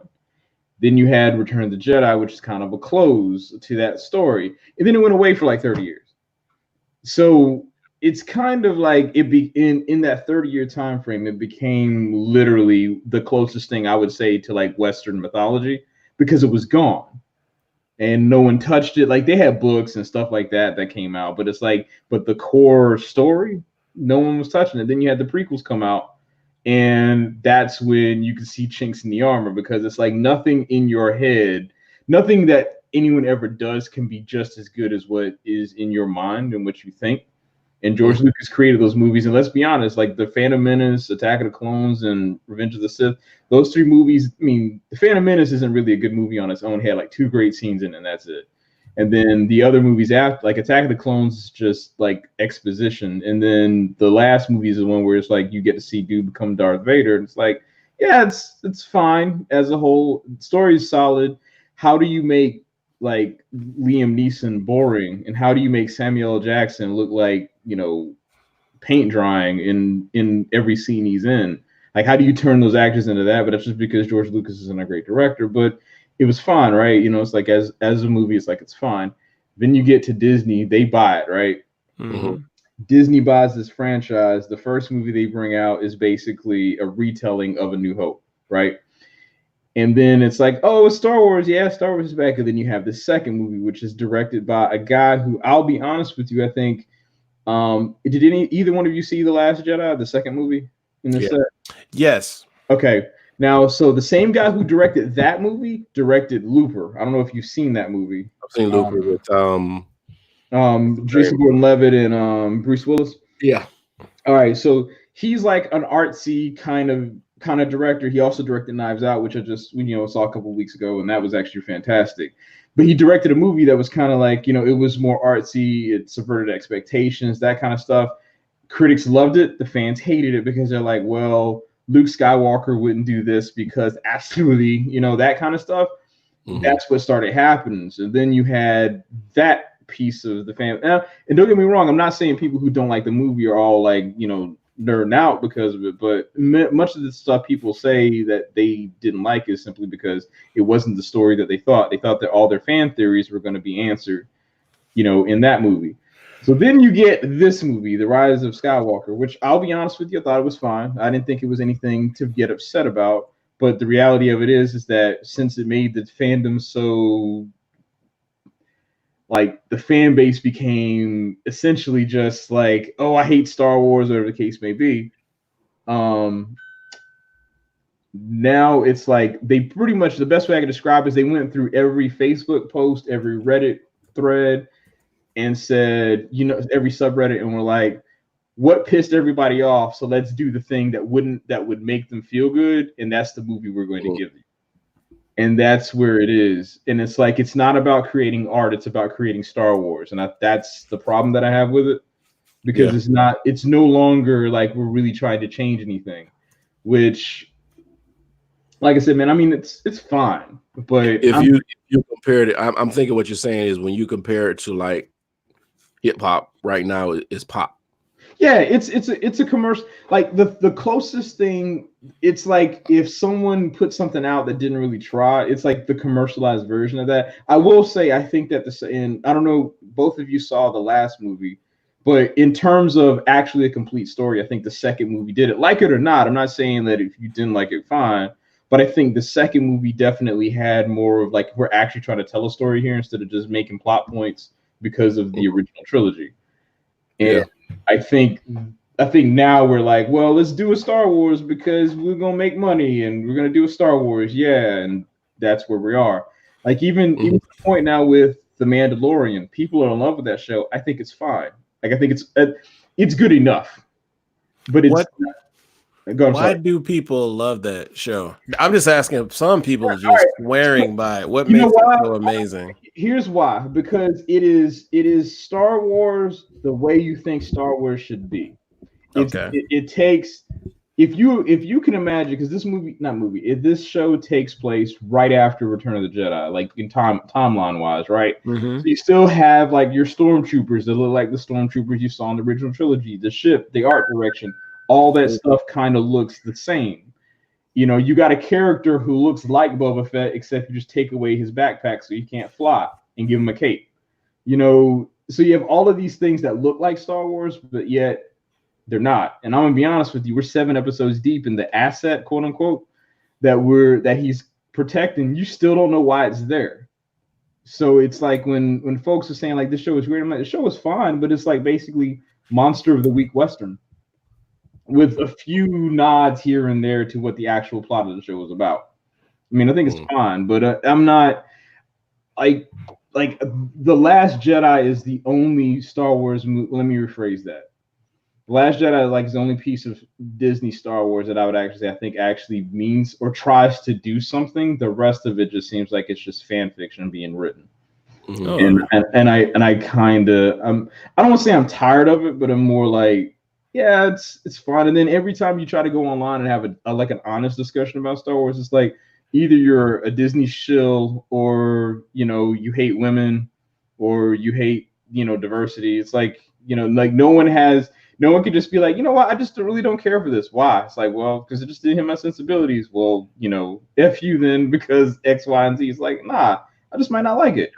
Then you had Return of the Jedi, which is kind of a close to that story. And then it went away for like 30 years. So it's kind of like in that 30-year time frame, it became literally the closest thing I would say to like Western mythology, because it was gone. And no one touched it. Like, they had books and stuff like that came out, but it's like, but the core story, no one was touching it. Then you had the prequels come out, and that's when you can see chinks in the armor, because it's like nothing in your head, nothing that anyone ever does can be just as good as what is in your mind and what you think. And George Lucas created those movies. And let's be honest, like The Phantom Menace, Attack of the Clones, and Revenge of the Sith, those three movies, I mean, The Phantom Menace isn't really a good movie on its own. It had like 2 great scenes in it, and that's it. And then the other movies after, like Attack of the Clones, is just like exposition. And then the last movie is the one where it's like you get to see dude become Darth Vader. And it's like, yeah, it's fine as a whole. The story is solid. How do you make like Liam Neeson boring? And how do you make Samuel L. Jackson look like, paint drying in every scene he's in? Like, how do you turn those actors into that? But that's just because George Lucas isn't a great director. But it was fine, right? It's like as a movie, it's like it's fine. Then you get to Disney, they buy it, right? Mm-hmm. Disney buys this franchise. The first movie they bring out is basically a retelling of A New Hope, right? And then it's like, oh, it's Star Wars. Yeah, Star Wars is back. And then you have the second movie, which is directed by a guy who, I'll be honest with you, I think, did either one of you see The Last Jedi, the second movie in the set? Yes. Okay. Now, so the same guy who directed that movie directed Looper. I don't know if you've seen that movie. I've seen Looper with Jason Gordon-Levitt and Bruce Willis. Yeah. All right. So he's like an artsy kind of director. He also directed Knives Out, which I just saw a couple of weeks ago, and that was actually fantastic. But he directed a movie that was kind of like, it was more artsy. It subverted expectations, that kind of stuff. Critics loved it. The fans hated it because they're like, well, Luke Skywalker wouldn't do this because absolutely, that kind of stuff. Mm-hmm. That's what started happening. So then you had that piece of the fan. And don't get me wrong, I'm not saying people who don't like the movie are all like, nerding out because of it. But much of the stuff people say that they didn't like is simply because it wasn't the story that they thought. They thought that all their fan theories were going to be answered, in that movie. So then you get this movie, The Rise of Skywalker, which I'll be honest with you, I thought it was fine. I didn't think it was anything to get upset about. But the reality of it is that since it made the fandom so, like, the fan base became essentially just like, oh, I hate Star Wars, whatever the case may be. Now it's like they pretty much, the best way I can describe is they went through every Facebook post, every Reddit thread, and said, every subreddit, and we're like, what pissed everybody off? So let's do the thing that would make them feel good, and that's the movie we're going to give you. And that's where it is. And it's like, it's not about creating art, it's about creating Star Wars. And that's the problem that I have with it, because it's no longer like we're really trying to change anything, which, like I said, man, I mean, it's fine. But if you compare it, I'm thinking what you're saying is when you compare it to like hip hop right now, it's pop. Yeah, it's a commercial. Like the closest thing, it's like if someone put something out that didn't really try, it's like the commercialized version of that. I will say, I think that and I don't know, both of you saw the last movie, but in terms of actually a complete story, I think the second movie did it. Like it or not, I'm not saying that if you didn't like it, fine. But I think the second movie definitely had more of like, we're actually trying to tell a story here instead of just making plot points because of the original trilogy. And I think now we're like, well, let's do a Star Wars because we're gonna make money and we're gonna do a Star Wars, and that's where we are. Like even to the point now with The Mandalorian, people are in love with that show. I think it's fine. Like I think it's good enough, but it's. Why do people love that show? I'm just asking. Some people are just swearing by it. What makes it so amazing? Here's why. Because it is Star Wars the way you think Star Wars should be. It takes, if you can imagine, because this show takes place right after Return of the Jedi, like in timeline wise, right? Mm-hmm. So you still have like your stormtroopers that look like the stormtroopers you saw in the original trilogy, the ship, the art direction. All that stuff kind of looks the same. You got a character who looks like Boba Fett, except you just take away his backpack so he can't fly and give him a cape. So you have all of these things that look like Star Wars, but yet they're not. And I'm gonna be honest with you, we're 7 episodes deep in the asset, quote unquote, that he's protecting. You still don't know why it's there. So it's like when folks are saying like this show is weird, I'm like, the show is fine, but it's like basically Monster of the Week Western, with a few nods here and there to what the actual plot of the show was about. I mean, I think it's fine, but I'm not like The Last Jedi is the only Star Wars movie. Let me rephrase that. The Last Jedi is the only piece of Disney Star Wars that I would actually say I think actually means or tries to do something. The rest of it just seems like it's just fan fiction being written. And I kind of I don't want to say I'm tired of it, but I'm more like, yeah, it's fun. And then every time you try to go online and have a like an honest discussion about Star Wars, it's like either you're a Disney shill or you hate women or you hate diversity. It's like like no one can just be like, you know what, I just really don't care for this. Why? It's like, well, because it just didn't hit my sensibilities. Well, F you then because X, Y, and Z. It's like, nah, I just might not like it.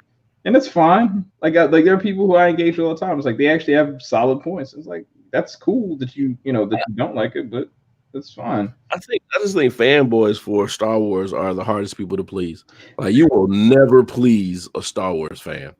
And it's fine. Like there are people who I engage with all the time. It's like they actually have solid points. It's like that's cool that you don't like it, but that's fine. I just think fanboys for Star Wars are the hardest people to please. Like you will never please a Star Wars fan.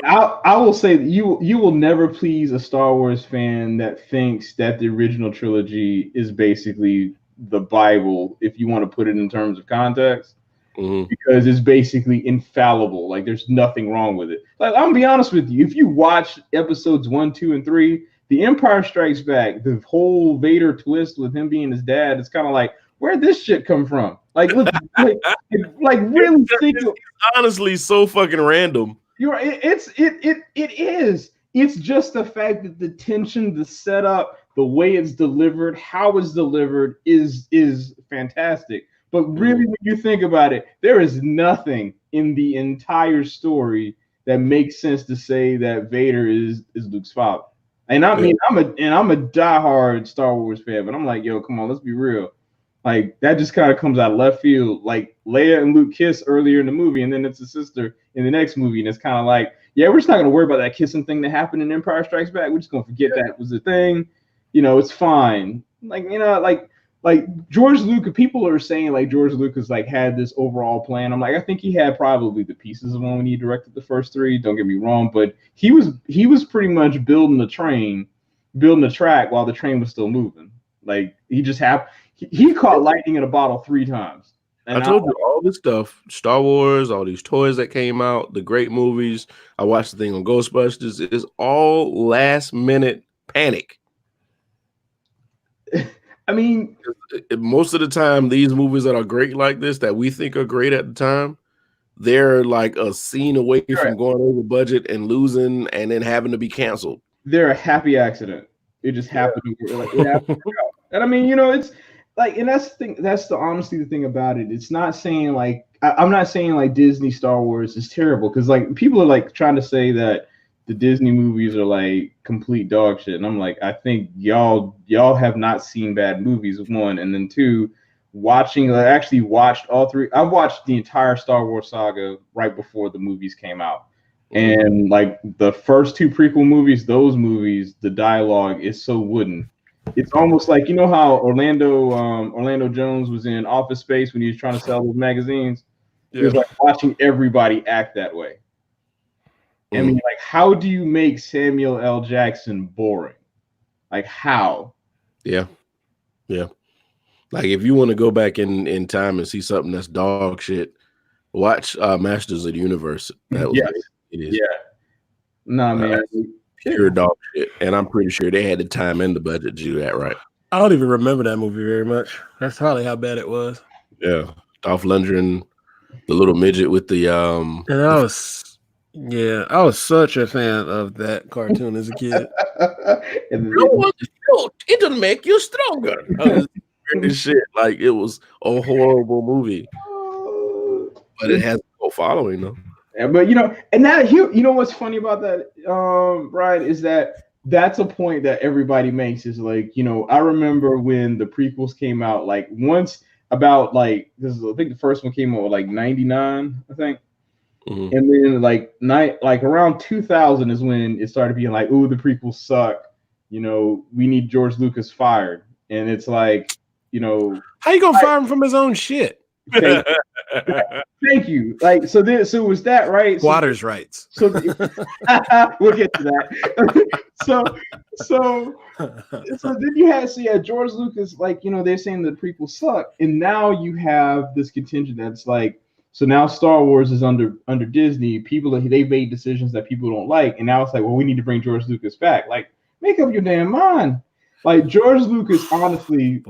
I will say that you will never please a Star Wars fan that thinks that the original trilogy is basically the Bible, if you want to put it in terms of context. Because it's basically infallible. Like there's nothing wrong with it. Like I'm gonna be honest with you, if you watch episodes 1, 2, and 3, The Empire Strikes Back, the whole Vader twist with him being his dad, it's kind of like, where'd this shit come from? Like, look, like really think. It's honestly so fucking random. It is. It's just the fact that the tension, the setup, the way it's delivered, how it's delivered is fantastic. But really, when you think about it, there is nothing in the entire story that makes sense to say that Vader is Luke's father. And I mean, I'm a diehard Star Wars fan, but I'm like, yo, come on, let's be real. Like that just kind of comes out of left field. Like Leia and Luke kiss earlier in the movie, and then it's a sister in the next movie, and it's kind of like, yeah, we're just not gonna worry about that kissing thing that happened in Empire Strikes Back. We're just gonna forget that was a thing. It's fine. Like George Lucas, people are saying like George Lucas like had this overall plan. I'm like, I think he had probably the pieces of one when he directed the first 3. Don't get me wrong, but he was pretty much building the track while the train was still moving. Like he caught lightning in a bottle 3 times. And I told you all this stuff, Star Wars, all these toys that came out, the great movies. I watched the thing on Ghostbusters. It is all last minute panic. I mean, most of the time, these movies that are great like this, that we think are great at the time, they're like a scene away from going over budget and losing and then having to be canceled. They're a happy accident. It just happened. And I mean, it's like, and that's the thing. That's honestly the thing about it. It's not saying like, I'm not saying like Disney Star Wars is terrible, because like people are like trying to say that the Disney movies are like complete dog shit, and I'm like, I think y'all have not seen bad movies, 1, and then 2, I actually watched all 3. I watched the entire Star Wars saga right before the movies came out, and like the first 2 prequel movies, those movies, the dialogue is so wooden. It's almost like, how Orlando Jones was in Office Space when he was trying to sell those magazines. Yeah. It was like watching everybody act that way. I mean, like, how do you make Samuel L. Jackson boring? Like, how? Yeah. Like, if you want to go back in time and see something that's dog shit, watch Masters of the Universe. That was it is. Yeah. Nah, man. Pure dog shit. And I'm pretty sure they had the time and the budget to do that right. I don't even remember that movie very much. That's probably how bad it was. Yeah. Dolph Lundgren, the little midget with the and I was such a fan of that cartoon as a kid. It doesn't make you stronger. This shit, like it was a horrible movie, but it has no following though. Yeah, but and now what's funny about that, Brian, is that that's a point that everybody makes. Is like, I remember when the prequels came out, like once about like I think the first one came out like 99, I think. And then like around 2000 is when it started being like, ooh, the prequels suck. We need George Lucas fired. And it's like, how you gonna fire him from his own shit? Thank you. Like, so was that right? Squatters' rights. So we'll get to that. so then you had George Lucas, like, they're saying the prequels suck, and now you have this contingent that's like, so now Star Wars is under Disney. They made decisions that people don't like, and now it's like, well, we need to bring George Lucas back. Like, make up your damn mind. Like George Lucas, honestly,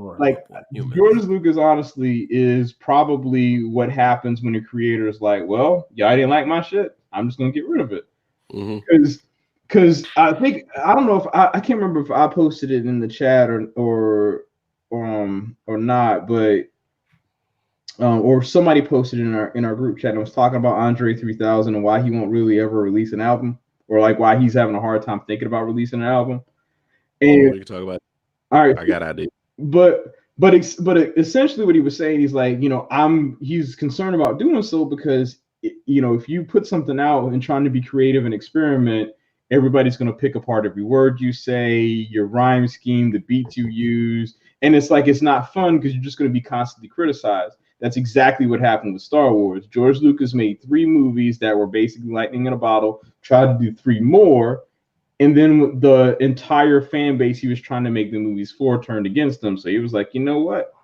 is probably what happens when a creator is like, well, y'all didn't like my shit. I'm just gonna get rid of it because I don't know if I can't remember if I posted it in the chat or not, but or somebody posted in our group chat and was talking about Andre 3000 and why he won't really ever release an album, or like why he's having a hard time thinking about releasing an album. And we can talk about it. All right, I got idea. But essentially what he was saying, he's like, he's concerned about doing so because if you put something out and trying to be creative and experiment, everybody's going to pick apart every word you say, your rhyme scheme, the beats you use, and it's like it's not fun because you're just going to be constantly criticized. That's exactly what happened with Star Wars. George Lucas made 3 movies that were basically lightning in a bottle, tried to do 3 more, and then the entire fan base he was trying to make the movies for turned against him. So he was like, you know what?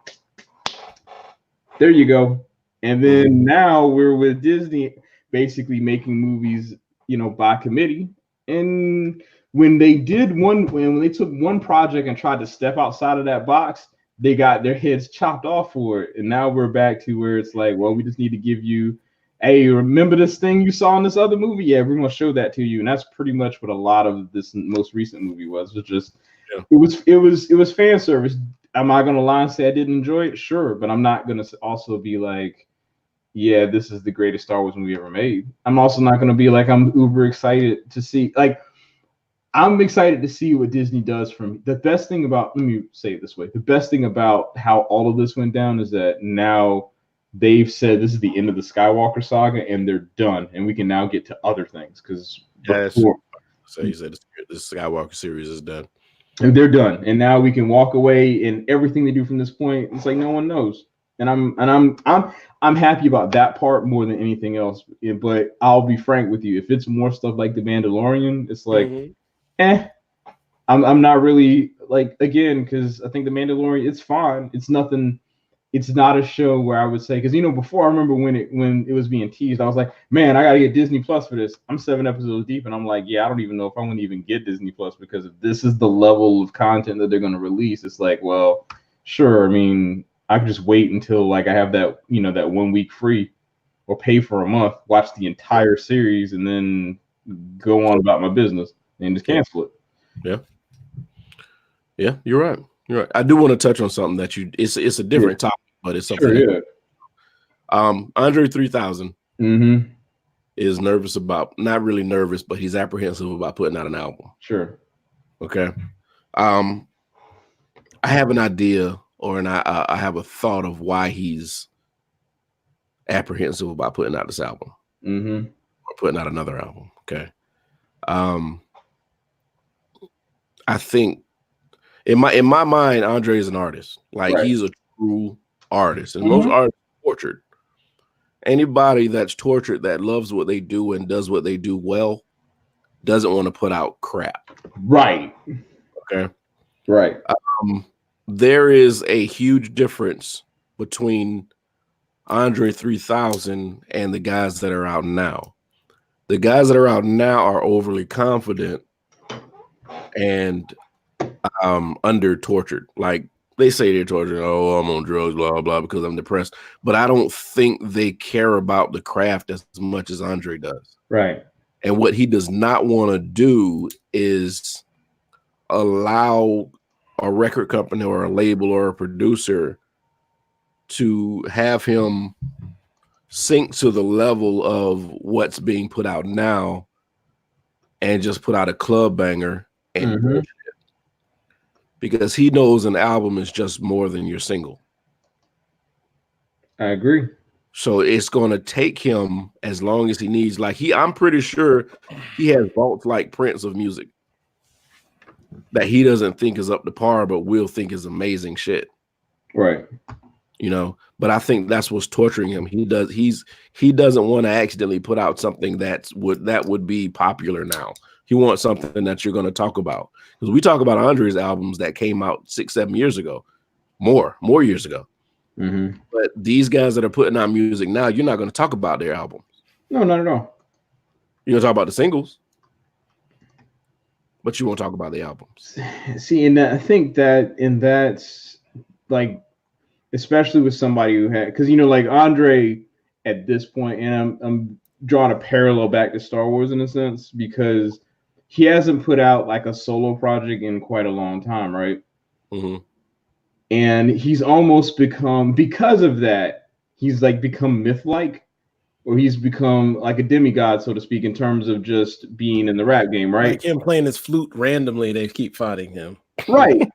There you go. And then now we're with Disney basically making movies, by committee. And when they took one project and tried to step outside of that box, they got their heads chopped off for it. And now we're back to where it's like, well, we just need to give you, hey, remember this thing you saw in this other movie? Yeah, we're gonna show that to you. And that's pretty much what a lot of this most recent movie was. It was fan service. Am I gonna lie and say I didn't enjoy it? Sure, but I'm not gonna also be like, yeah, this is the greatest Star Wars movie ever made. I'm also not gonna be like I'm uber excited to see. Like, I'm excited to see what Disney does from the best thing about. Let me say it this way: the best thing about how all of this went down is that now they've said this is the end of the Skywalker saga and they're done, and we can now get to other things because so you said the Skywalker series is done. And they're done, and now we can walk away, and everything they do from this point, it's like no one knows. And I'm happy about that part more than anything else. But I'll be frank with you, if it's more stuff like The Mandalorian, it's like, I'm not really like, again, because I think The Mandalorian, it's fine. It's nothing. It's not a show where I would say, because before, I remember when it was being teased, I was like, man, I gotta get Disney Plus for this. I'm 7 episodes deep, and I'm like, yeah, I don't even know if I'm gonna even get Disney Plus, because if this is the level of content that they're gonna release, it's like, well, sure. I mean, I could just wait until like I have that that 1 week free, or pay for a month, watch the entire series, and then go on about my business and just cancel it. Yeah, you're right. You're right. I do want to touch on something that it's a different topic, but it's something. Andre 3000 is nervous about, not really nervous, but he's apprehensive about putting out an album. Sure. Okay. I have an idea, I have a thought of why he's apprehensive about putting out this album, or putting out another album. Okay. I think in my mind, Andre is an artist. Like, he's a true artist, and most artists are tortured. Anybody that's tortured, that loves what they do and does what they do well, doesn't want to put out crap. Right. Okay. Right. There is a huge difference between Andre 3000 and the guys that are out now. The guys that are out now are overly confident and under tortured. Like, they say they're tortured. Oh, I'm on drugs, blah, blah, blah, because I'm depressed. But I don't think they care about the craft as much as Andre does. Right. And what he does not want to do is allow a record company or a label or a producer to have him sink to the level of what's being put out now and just put out a club banger and because he knows an album is just more than your single. I agree. So it's going to take him as long as he needs. Like, I'm pretty sure he has vaults like Prince of music that he doesn't think is up to par, but will think is amazing shit. Right. But I think that's what's torturing him. He doesn't want to accidentally put out something that would be popular now. He wants something that you're going to talk about, because we talk about Andre's albums that came out 6-7 years ago, more years ago. But these guys that are putting out music now, you're not going to talk about their albums. No, not at all. You're going to talk about the singles, but you won't talk about the albums. See, and I think that's like, especially with somebody who had, because like Andre at this point, and drawing a parallel back to Star Wars in a sense, because he hasn't put out like a solo project in quite a long time, right? Mm-hmm. And he's almost become, because of that, he's like become myth-like, or he's become like a demigod, so to speak, in terms of just being in the rap game, right? Like him playing his flute randomly, they keep fighting him. Right.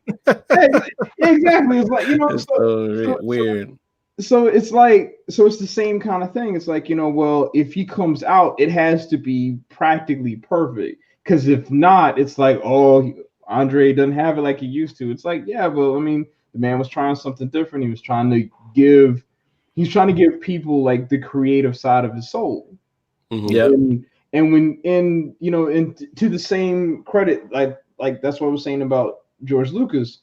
Exactly. It's like, it's so weird. So it's like, so it's the same kind of thing. It's like, well, if he comes out, it has to be practically perfect. Because if not, it's like, oh, Andre doesn't have it like he used to. It's like, yeah, well, I mean, the man was trying something different. He's trying to give people like the creative side of his soul. Mm-hmm. Yeah. And when, and to the same credit, like that's what I was saying about George Lucas.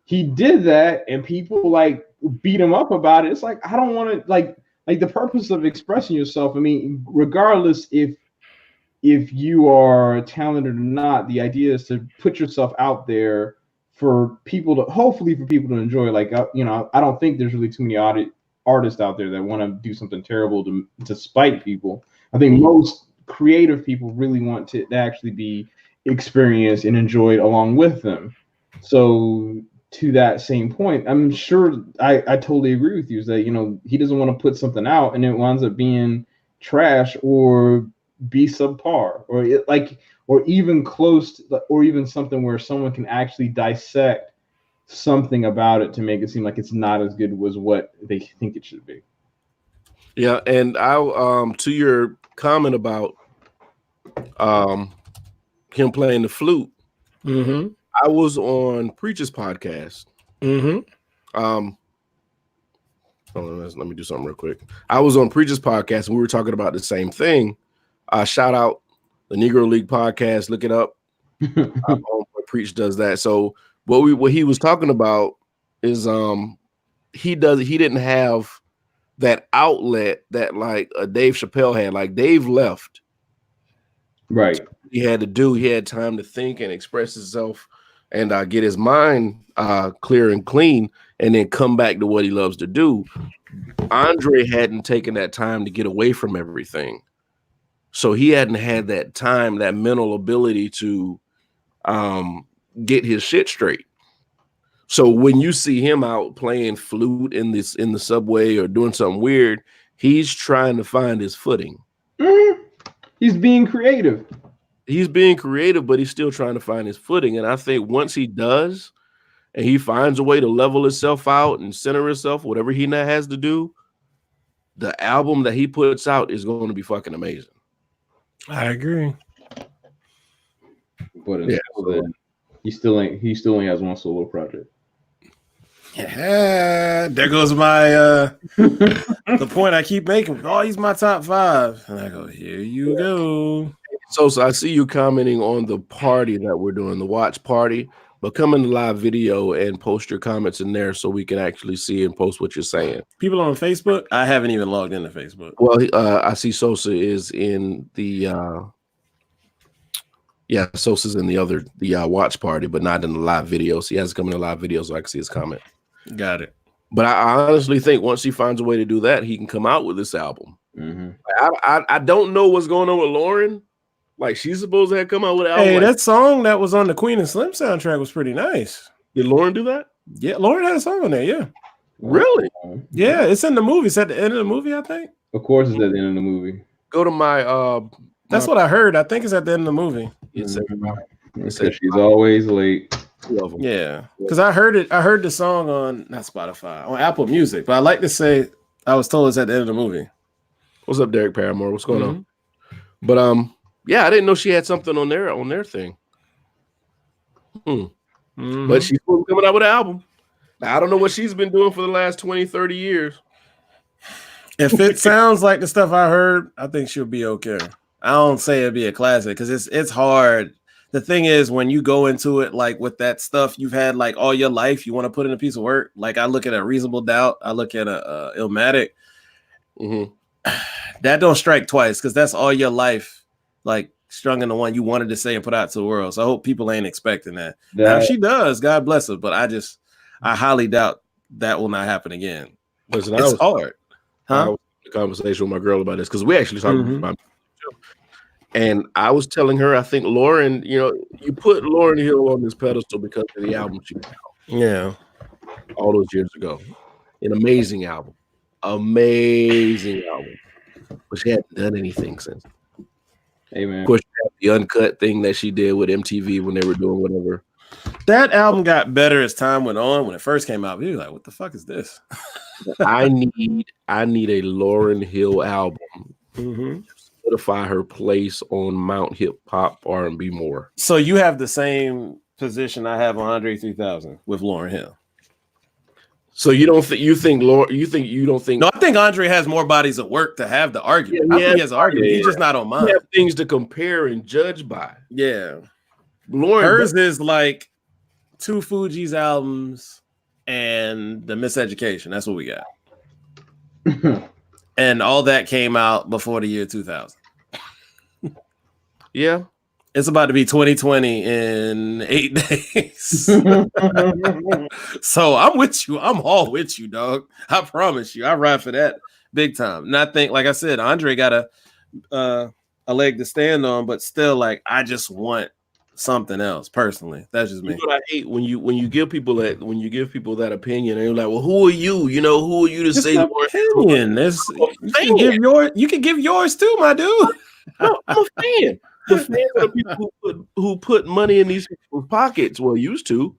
He did that, and people like beat him up about it. It's like, I don't want to like the purpose of expressing yourself. I mean, regardless if you are talented or not, the idea is to put yourself out there for people to, hopefully for people to enjoy. Like, I don't think there's really too many artists out there that want to do something terrible to spite people. I think most creative people really want to actually be experienced and enjoyed along with them. So to that same point, I'm sure I totally agree with you, is that, he doesn't want to put something out and it winds up being trash or be subpar, or even close to, or even something where someone can actually dissect something about it to make it seem like it's not as good as what they think it should be. Yeah, and I'll to your comment about him playing the flute. Mm-hmm. I was on Preacher's podcast. Mm-hmm. Let me do something real quick. I was on Preacher's podcast and we were talking about the same thing. Shout out the Negro League podcast. Look it up. Preach does that. So what he was talking about is he didn't have that outlet that like Dave Chappelle had. Like Dave left. Right. He had time to think and express himself and get his mind clear and clean, and then come back to what he loves to do. Andre hadn't taken that time to get away from everything. So he hadn't had that time, that mental ability to get his shit straight. So when you see him out playing flute in the subway or doing something weird, he's trying to find his footing. Mm-hmm. He's being creative. He's being creative, but he's still trying to find his footing. And I think once he does, and he finds a way to level himself out and center himself, whatever he now has to do, the album that he puts out is going to be fucking amazing. I agree. But until then, he still only has one solo project. Yeah, there goes my the point I keep making. Oh, he's my top 5. And I go, here you go. So I see you commenting on the party that we're doing, the watch party, but come in the live video and post your comments in there so we can actually see and post what you're saying. People on Facebook, I haven't even logged into Facebook. Well, I see Sosa is in the Sosa's in the watch party, but not in the live video. So he has to come in the live video so I can see his comment. Got it. But I honestly think once he finds a way to do that, he can come out with this album. Mm-hmm. I don't know what's going on with Lauren. Like, she's supposed to have come out with an album. Hey, that song that was on the Queen and Slim soundtrack was pretty nice. Did Lauren do that? Yeah, Lauren had a song on there, yeah. Really? Yeah, it's in the movie. It's at the end of the movie, I think. Of course, it's at the end of the movie. Go to my That's what I heard. I think it's at the end of the movie. It's she's always late. Yeah, because I heard it. I heard the song on not Spotify, on Apple Music. But I like to say I was told it's at the end of the movie. What's up, Derek Paramore? What's going on? But yeah, I didn't know she had something on their thing. But she's coming out with an album. Now, I don't know what she's been doing for the last 20, 30 years. If it sounds like the stuff I heard, I think she'll be okay. I don't say it'd be a classic because it's hard. The thing is, when you go into it like with that stuff you've had like all your life, you want to put in a piece of work. Like I look at a Reasonable Doubt, I look at a Illmatic. That don't strike twice because that's all your life, like strung into one you wanted to say and put out to the world. So I hope people ain't expecting that. Now if she does, God bless her. But I highly doubt that will not happen again. Listen, it's hard. Huh? a conversation with my girl about this because we actually talked about it. And I was telling her, I think Lauryn, you put Lauryn Hill on this pedestal because of the album she put out. Yeah. All those years ago. An amazing album. Amazing album. But she hadn't done anything since. Hey, man. Of course, the uncut thing that she did with MTV when they were doing whatever. That album got better as time went on. When it first came out, we were like, what the fuck is this? I need a Lauryn Hill album to solidify her place on Mount Hip Hop R&B more. So you have the same position I have on Andre 3000 with Lauryn Hill. So you don't think you don't think? No, I think Andre has more bodies of work to have the argument. I think he has an argument. He's just not on mine. You have things to compare and judge by. Yeah, hers is like 2 Fugees albums and The Miseducation. That's what we got. And all that came out before the year 2000. Yeah. It's about to be 2020 in 8 days. So I'm with you. I'm all with you, dog. I promise you. I ride for that big time. And I think, like I said, Andre got a leg to stand on, but still, like, I just want something else personally. That's just me. You know what I hate when you give people that opinion, and you're like, well, who are you? Who are you to say your opinion? You can give yours too, my dude. No, I'm a fan. The fans are the people who put money in these people's pockets. Well, used to.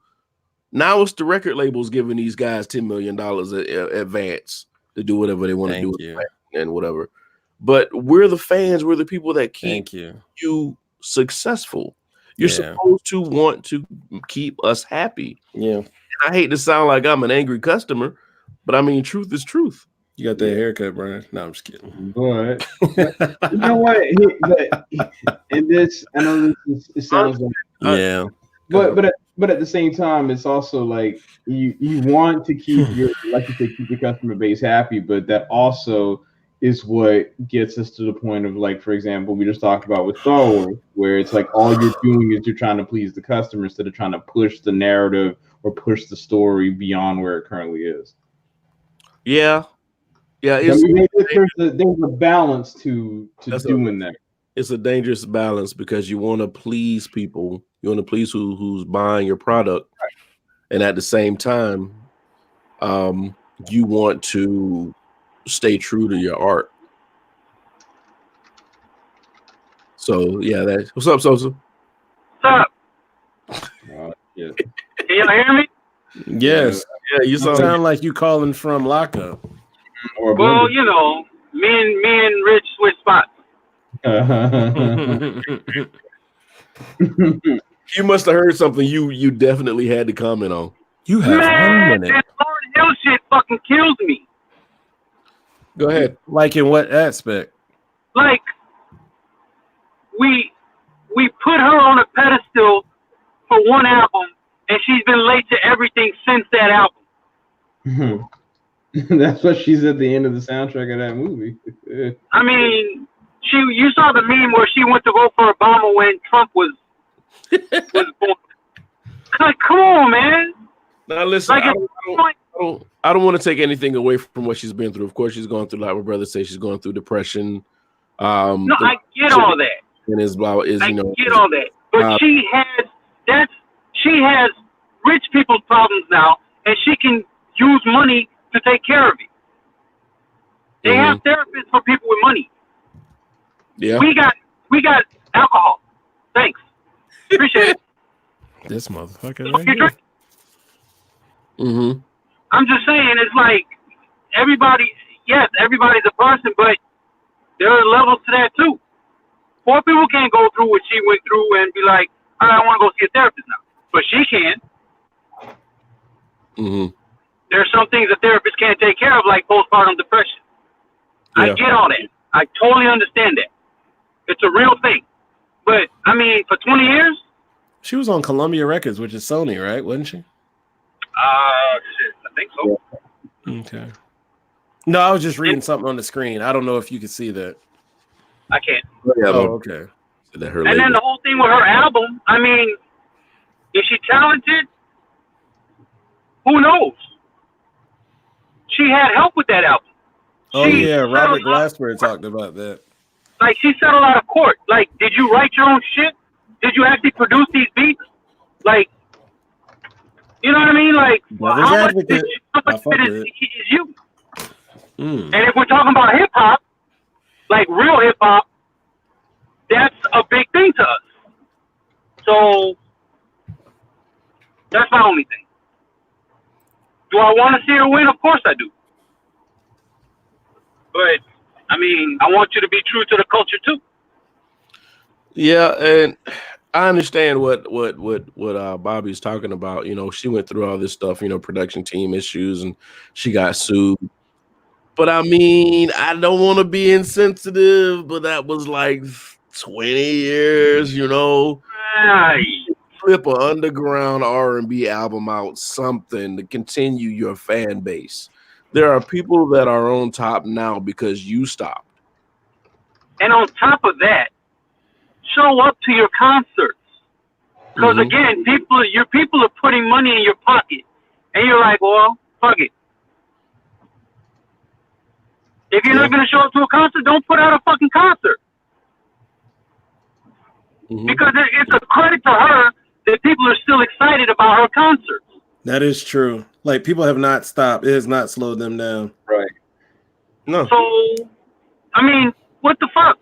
Now it's the record labels giving these guys $10 million advance to do whatever they want to do and whatever. But we're the fans. We're the people that keep you successful. You're supposed to want to keep us happy. Yeah. And I hate to sound like I'm an angry customer, but I mean, truth is truth. You got that haircut, Brian. No, I'm just kidding. But you know what? And this, I know it sounds like but at the same time, it's also like you want to keep keep your customer base happy, but that also is what gets us to the point of, like, for example, we just talked about with Star Wars, where it's like all you're doing is you're trying to please the customer instead of trying to push the narrative or push the story beyond where it currently is. Yeah. Yeah, there's a balance to doing that. It's a dangerous balance because you want to please people. You want to please who's buying your product, and at the same time, you want to stay true to your art. So yeah, what's up, Sosa? What's up? Yeah. Can you hear me? Yes. Yeah, you sound like you calling from lockup. Well, me and Rich switch spots. You must have heard something you definitely had to comment on. You have 1 minute. That Lauryn Hill shit fucking kills me. Go ahead. Like in what aspect? Like we put her on a pedestal for one album, and she's been late to everything since that album. That's what she's at the end of the soundtrack of that movie. I mean, you saw the meme where she went to vote for Obama when Trump was born. Like, come on, man. Now listen, I don't want to take anything away from what she's been through. Of course, she's going through, like my brother says, she's going through depression. I get all that. And get all that. But she has rich people's problems now, and she can use money to take care of it. They have therapists for people with money. Yeah. We got alcohol. Thanks. Appreciate it. This motherfucker right here. I'm just saying, it's like everybody's a person, but there are levels to that too. Poor people can't go through what she went through and be like, I want to go see a therapist now. But she can. There are some things a therapist can't take care of, like postpartum depression. Yeah. I get all that. I totally understand that. It's a real thing. But, I mean, for 20 years? She was on Columbia Records, which is Sony, right? Wasn't she? Shit. I think so. Okay. No, I was just reading something on the screen. I don't know if you can see that. I can't. Okay. And then the whole thing with her album, I mean, is she talented? Who knows? She had help with that album. Oh yeah, Robert Glasper talked about that. Like, she settled out of court. Like, did you write your own shit? Did you actually produce these beats? Like, you know what I mean? Like, how much of it is you? And if we're talking about hip hop, like real hip hop, that's a big thing to us. So that's my only thing. Do I want to see her win? Of course I do. But I mean, I want you to be true to the culture too. Yeah, and I understand what Bobby's talking about. You know, she went through all this stuff, you know, production team issues, and she got sued. But I mean, I don't want to be insensitive, but that was like 20 years, you know. Right. Flip an underground R&B album out, something to continue your fan base. There are people that are on top now because you stopped. And on top of that, show up to your concerts. Because again, your people are putting money in your pocket. And you're like, well, fuck it. If you're not going to show up to a concert, don't put out a fucking concert. Because it's a credit to her that people are still excited about her concerts. That is true. Like, people have not stopped. It has not slowed them down. Right. No. So, I mean, what the fuck?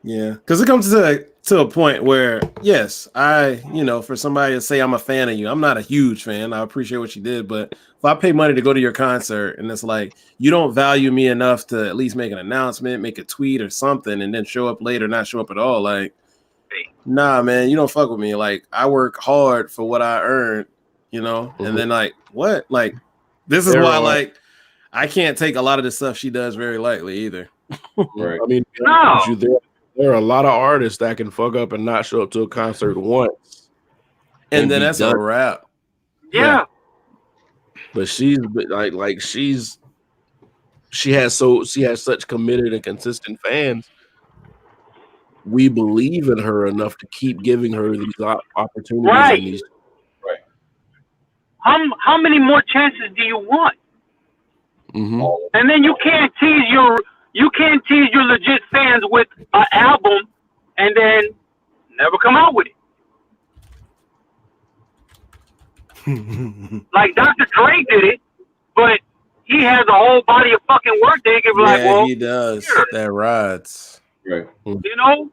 Yeah, because it comes to a point where, yes, for somebody to say I'm a fan of you, I'm not a huge fan. I appreciate what you did, but if I pay money to go to your concert and it's like you don't value me enough to at least make an announcement, make a tweet or something, and then show up later, not show up at all, like, nah, man, you don't fuck with me. Like, I work hard for what I earned, and then like, what? Like, this is why, like, I can't take a lot of the stuff she does very lightly either. Right. I mean, there are a lot of artists that can fuck up and not show up to a concert once, and then that's a wrap. Yeah. But she has such committed and consistent fans. We believe in her enough to keep giving her these opportunities. Right. How many more chances do you want? And then you can't tease your legit fans with an album and then never come out with it. Like Dr. Dre did it, but he has a whole body of fucking work they give he does. Here. That rides. Right. You know?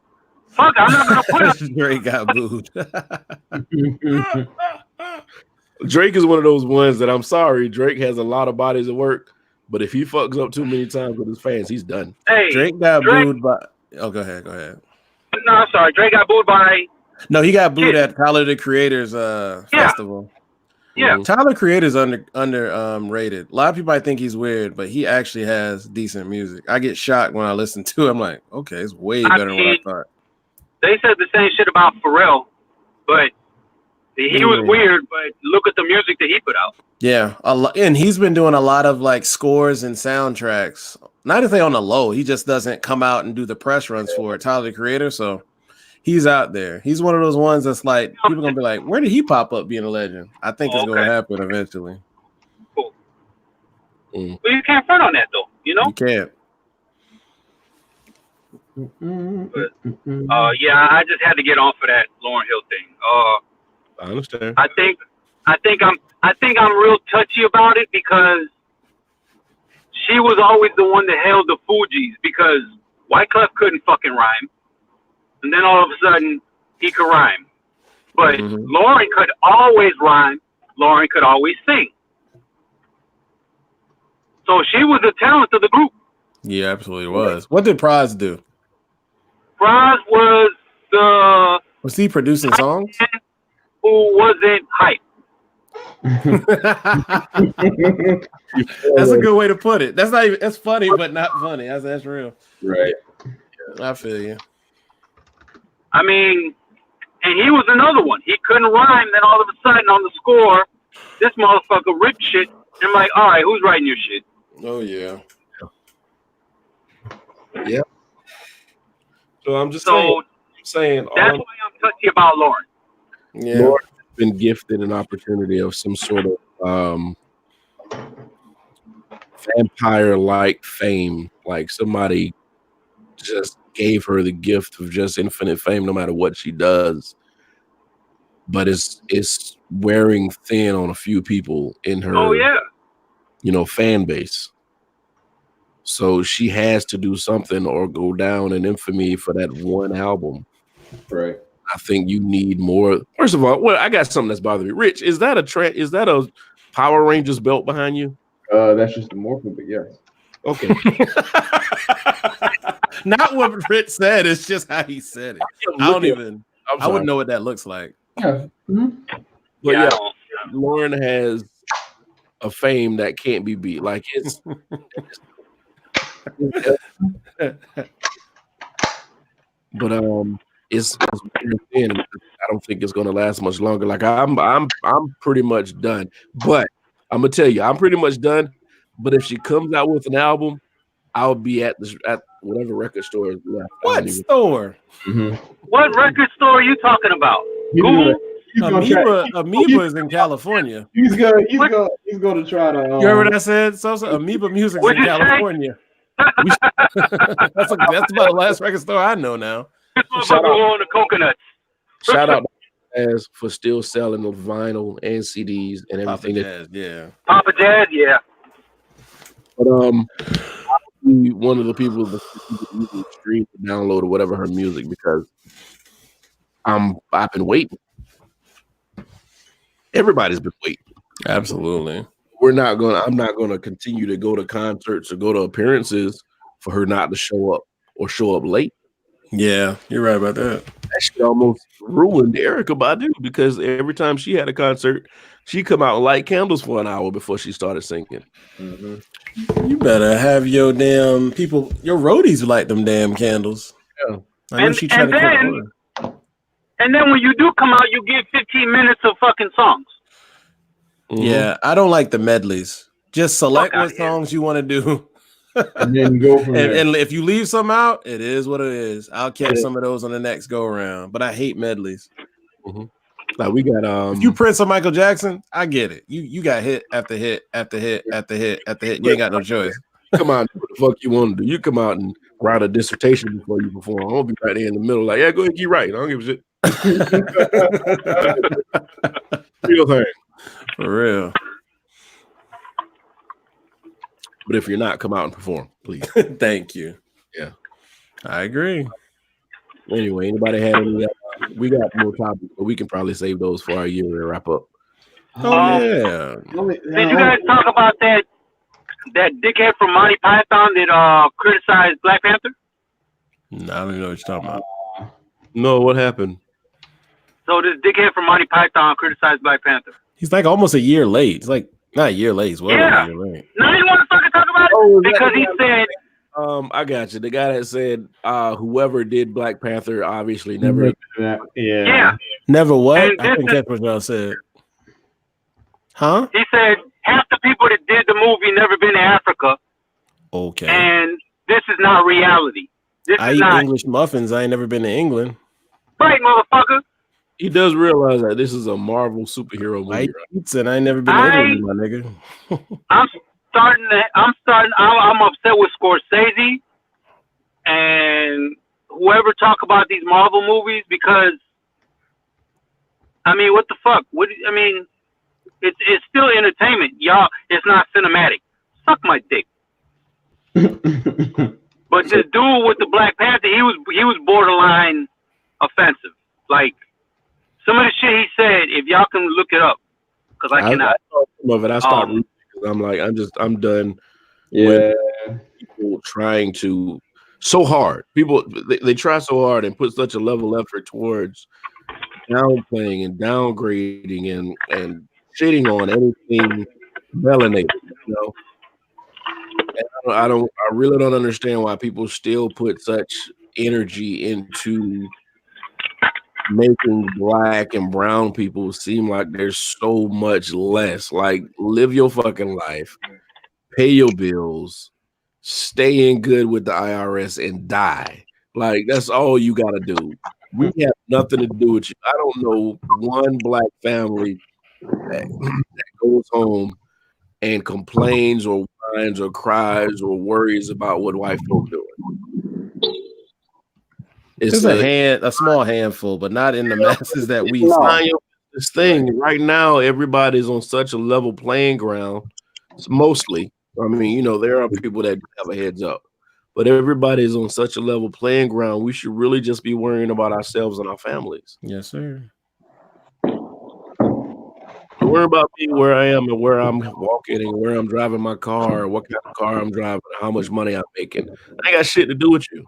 Fuck, I'm not gonna put it. Drake got booed. Drake is one of those ones that I'm sorry, Drake has a lot of bodies of work. But if he fucks up too many times with his fans, he's done. Hey, Drake got booed by. Oh, go ahead. No, I'm sorry. Drake got booed by. No, he got booed at Tyler the Creator's festival. Yeah, Tyler Creator's rated. A lot of people might think he's weird, but he actually has decent music. I get shocked when I listen to it. I'm like, okay, it's way better than what I thought. They said the same shit about Pharrell, but he was weird. But look at the music that he put out. Yeah, and he's been doing a lot of like scores and soundtracks. Not if they on the low, he just doesn't come out and do the press runs for it. Tyler the Creator, so he's out there. He's one of those ones that's like people gonna be like, where did he pop up being a legend? I think it's gonna happen eventually. Cool. But you can't front on that though, you know. You can't. But, I just had to get off of that Lauryn Hill thing. I understand. I think I'm real touchy about it because she was always the one that held the Fugees because Wyclef couldn't fucking rhyme. And then all of a sudden he could rhyme. But Lauryn could always rhyme. Lauryn could always sing. So she was the talent of the group. Yeah, absolutely was. What did Pras do? Pras was he producing songs? Who wasn't hype. That's a good way to put it. That's not even. That's funny, but not funny. That's real. Right. I feel you. I mean, and he was another one. He couldn't rhyme. Then all of a sudden, on the score, this motherfucker ripped shit. And I'm like, all right, who's writing your shit? Oh yeah. Yeah. So I'm just saying. That's why I'm touchy about Lauryn. Yeah. Lauryn has been gifted an opportunity of some sort of vampire-like fame. Like somebody just gave her the gift of just infinite fame, no matter what she does. But it's wearing thin on a few people in her, fan base. So she has to do something or go down in infamy for that one album. Right. I think you need more. First of all, I got something that's bothering me. Rich, is that a Power Rangers belt behind you? That's just the morphin, but yes. Okay. Not what Rich said. It's just how he said it. I wouldn't know what that looks like. Yeah. Mm-hmm. But Lauren has a fame that can't be beat. Like it's but it's thin. I don't think it's gonna last much longer. Like I'm pretty much done. But I'm gonna tell you, I'm pretty much done. But if she comes out with an album, I'll be at whatever record store is left. What store? Mm-hmm. What record store are you talking about? Google. Amoeba is in California. He's going to try to. You heard what I said? Sosa? Amoeba Music's in California. That's about the last record store I know now. Shout out on the coconuts. Shout out as for still selling the vinyl and CDs and everything. Papa Jazz, yeah. But I'll be one of the people that stream, download, or whatever her music because I've been waiting. Everybody's been waiting. Absolutely. I'm not gonna continue to go to concerts or go to appearances for her not to show up or show up late. Yeah, you're right about that. That shit almost ruined Erykah Badu because every time she had a concert, she come out and light candles for an hour before she started singing. Mm-hmm. You better have your damn people, your roadies light them damn candles. Yeah. I know she tried to and then when you do come out, you get 15 minutes of fucking songs. Mm-hmm. Yeah, I don't like the medleys. Just select what songs you want to do. And then go from there. And if you leave some out, it is what it is. I'll catch some of those on the next go around. But I hate medleys. Mm-hmm. Like we got if you Prince or Michael Jackson, I get it. You got hit after hit after hit after hit after hit. You ain't got no choice. Come on, what the fuck you want to do? You come out and write a dissertation before you perform. I'm gonna be right there in the middle, like, yeah, go ahead, keep writing. I don't give a shit. Real thing. For real. But if you're not, come out and perform, please. Thank you. Yeah, I agree. Anyway, anybody had any? We got more topics, but we can probably save those for our year and wrap up. Yeah. Did you guys talk about that dickhead from Monty Python that criticized Black Panther? No, I don't even know what you're talking about. No, what happened? So this dickhead from Monty Python criticized Black Panther. He's like almost a year late. It's like not a year late. It's well over a year late. Now you want to fucking talk about it because he said. I got you. The guy that said whoever did Black Panther obviously never. Yeah. Never what? I couldn't catch what y'all said. Huh? He said half the people that did the movie never been to Africa. Okay. And this is not reality. I eat English muffins. I ain't never been to England. Right, motherfucker. He does realize that this is a Marvel superhero movie. I eat pizza and I ain't never been to Italy, my nigga. I'm upset with Scorsese and whoever talk about these Marvel movies because I mean, what the fuck? It's still entertainment, y'all. It's not cinematic. Suck my dick. But this dude with the Black Panther, he was borderline offensive. Like some of the shit he said, if y'all can look it up, because I cannot. Some of it, I stopped reading because I'm like, I'm done. Yeah. With people trying to so hard. People they try so hard and put such a level of effort towards downplaying and downgrading and shitting on anything melanated, you know. And I really don't understand why people still put such energy into making black and brown people seem like there's so much less. Like, live your fucking life, pay your bills, stay in good with the IRS, and die. Like, that's all you gotta do. We have nothing to do with you. I don't know one black family that goes home and complains or minds or cries or worries about what white folk doing. It's a small handful, but not in the masses that we see. This thing right now, everybody's on such a level playing ground. It's mostly, I mean, you know, there are people that have a heads up, but everybody's on such a level playing ground. We should really just be worrying about ourselves and our families. Yes, sir. Worry about me, where I am, and where I'm walking, and where I'm driving my car, what kind of car I'm driving, how much money I'm making. I ain't got shit to do with you.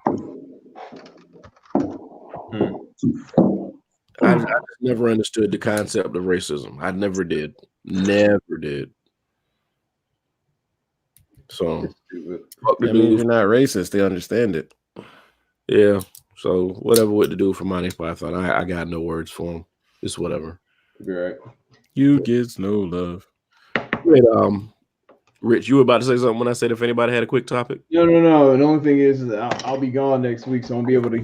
I just never understood the concept of racism. I never did. Never did. So that means you're not racist. They understand it. Yeah. So whatever what to do for Monty Python, I got no words for him. It's whatever. Be right. You gets no love. Wait, Rich, you were about to say something when I said if anybody had a quick topic? No. The only thing is I'll be gone next week, so I won't be able to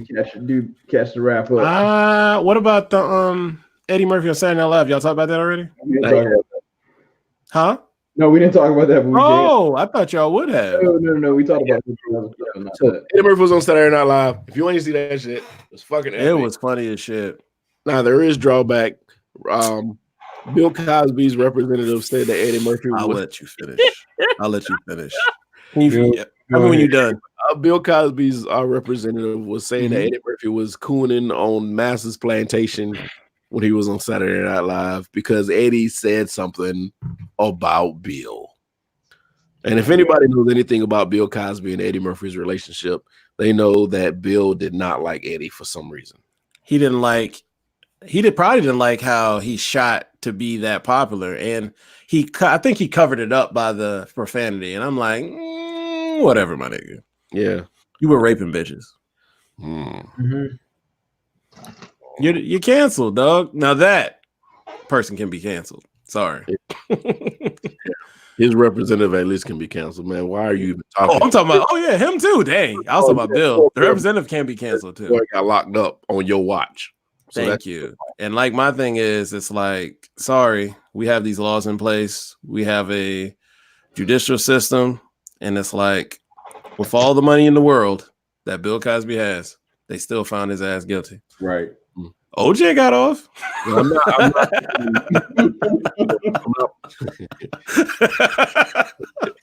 catch the wrap up. What about the Eddie Murphy on Saturday Night Live? Y'all talk about that already? Huh? No, we didn't talk about that. But I thought y'all would have. No. We talked about so Eddie Murphy was on Saturday Night Live. If you want to see that shit, it's fucking epic. It was funny as shit. Now there is drawback. Bill Cosby's representative said that Eddie Murphy. I'll let you finish. When you're done. Bill Cosby's representative was saying that Eddie Murphy was cooning on Master's Plantation when he was on Saturday Night Live because Eddie said something about Bill. And if anybody knows anything about Bill Cosby and Eddie Murphy's relationship, they know that Bill did not like Eddie for some reason. He probably didn't like how he shot to be that popular, and I think he covered it up by the profanity. And I'm like, whatever, my nigga. Yeah, you were raping bitches. You're canceled, dog. Now that person can be canceled. Sorry. His representative at least can be canceled, man. Why are you even talking? I'm talking about. Oh yeah, him too. Dang, I was talking about Bill. The representative can be canceled too. Boy got locked up on your watch. So thank you. And like my thing is, it's like, sorry, we have these laws in place. We have a judicial system, and it's like, with all the money in the world that Bill Cosby has, they still found his ass guilty. Right. OJ got off. I'm not.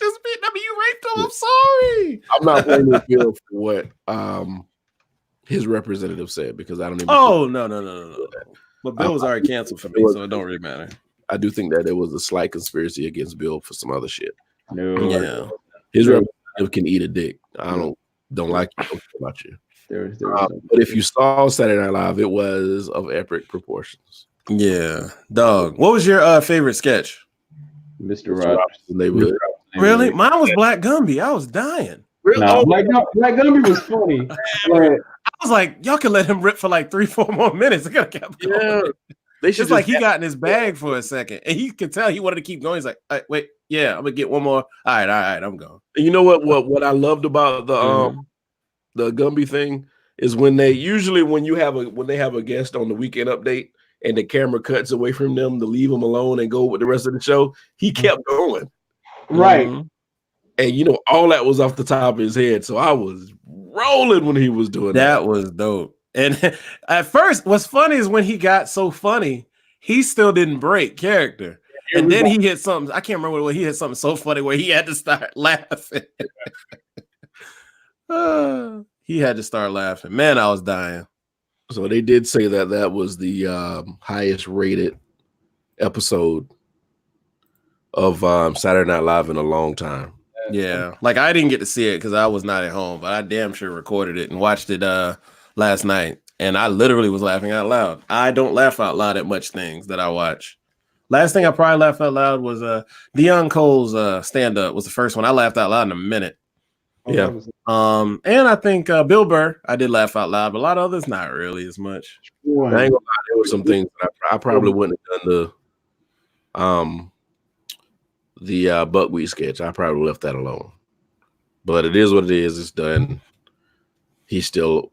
Just beating him, you raped him. I'm sorry. I'm not blaming Bill for what his representative said because I don't even. No. But Bill was already canceled for me, so it don't really matter. I do think that there was a slight conspiracy against Bill for some other shit. No. Yeah. His representative can eat a dick. I don't like you about you. But if you saw Saturday Night Live, it was of epic proportions. Yeah, dog. What was your favorite sketch? Mr. Rogers' Neighborhood. Really? Mine was Black Gumby. I was dying. Really? No, Black Gumby was funny. I was like, y'all can let him rip for like 3-4 more minutes. I gotta keep going. Yeah. It's like he got in his bag for a second, and he could tell he wanted to keep going. He's like, wait, yeah, I'm gonna get one more. All right, I'm going. You know what I loved about the Gumby thing is when they have a guest on the Weekend Update and the camera cuts away from them to leave them alone and go with the rest of the show, he kept going. Right. And all that was off the top of his head. So I was rolling when he was doing that. That was dope. And at first, what's funny is when he got so funny, he still didn't break character. And then he hit something. I can't remember what he hit something so funny where he had to start laughing. He had to start laughing. Man, I was dying. So they did say that was the highest rated episode of Saturday Night Live in a long time. Yeah. Like I didn't get to see it because I was not at home, but I damn sure recorded it and watched it last night. And I literally was laughing out loud. I don't laugh out loud at much things that I watch. Last thing I probably laughed out loud was Deion Cole's stand-up was the first one. I laughed out loud in a minute. Yeah. And I think Bill Burr, I did laugh out loud, but a lot of others not really as much. I ain't gonna lie, there were some things that I probably wouldn't have done the buckwheat sketch. I probably left that alone. But it is what it is. It's done. He's still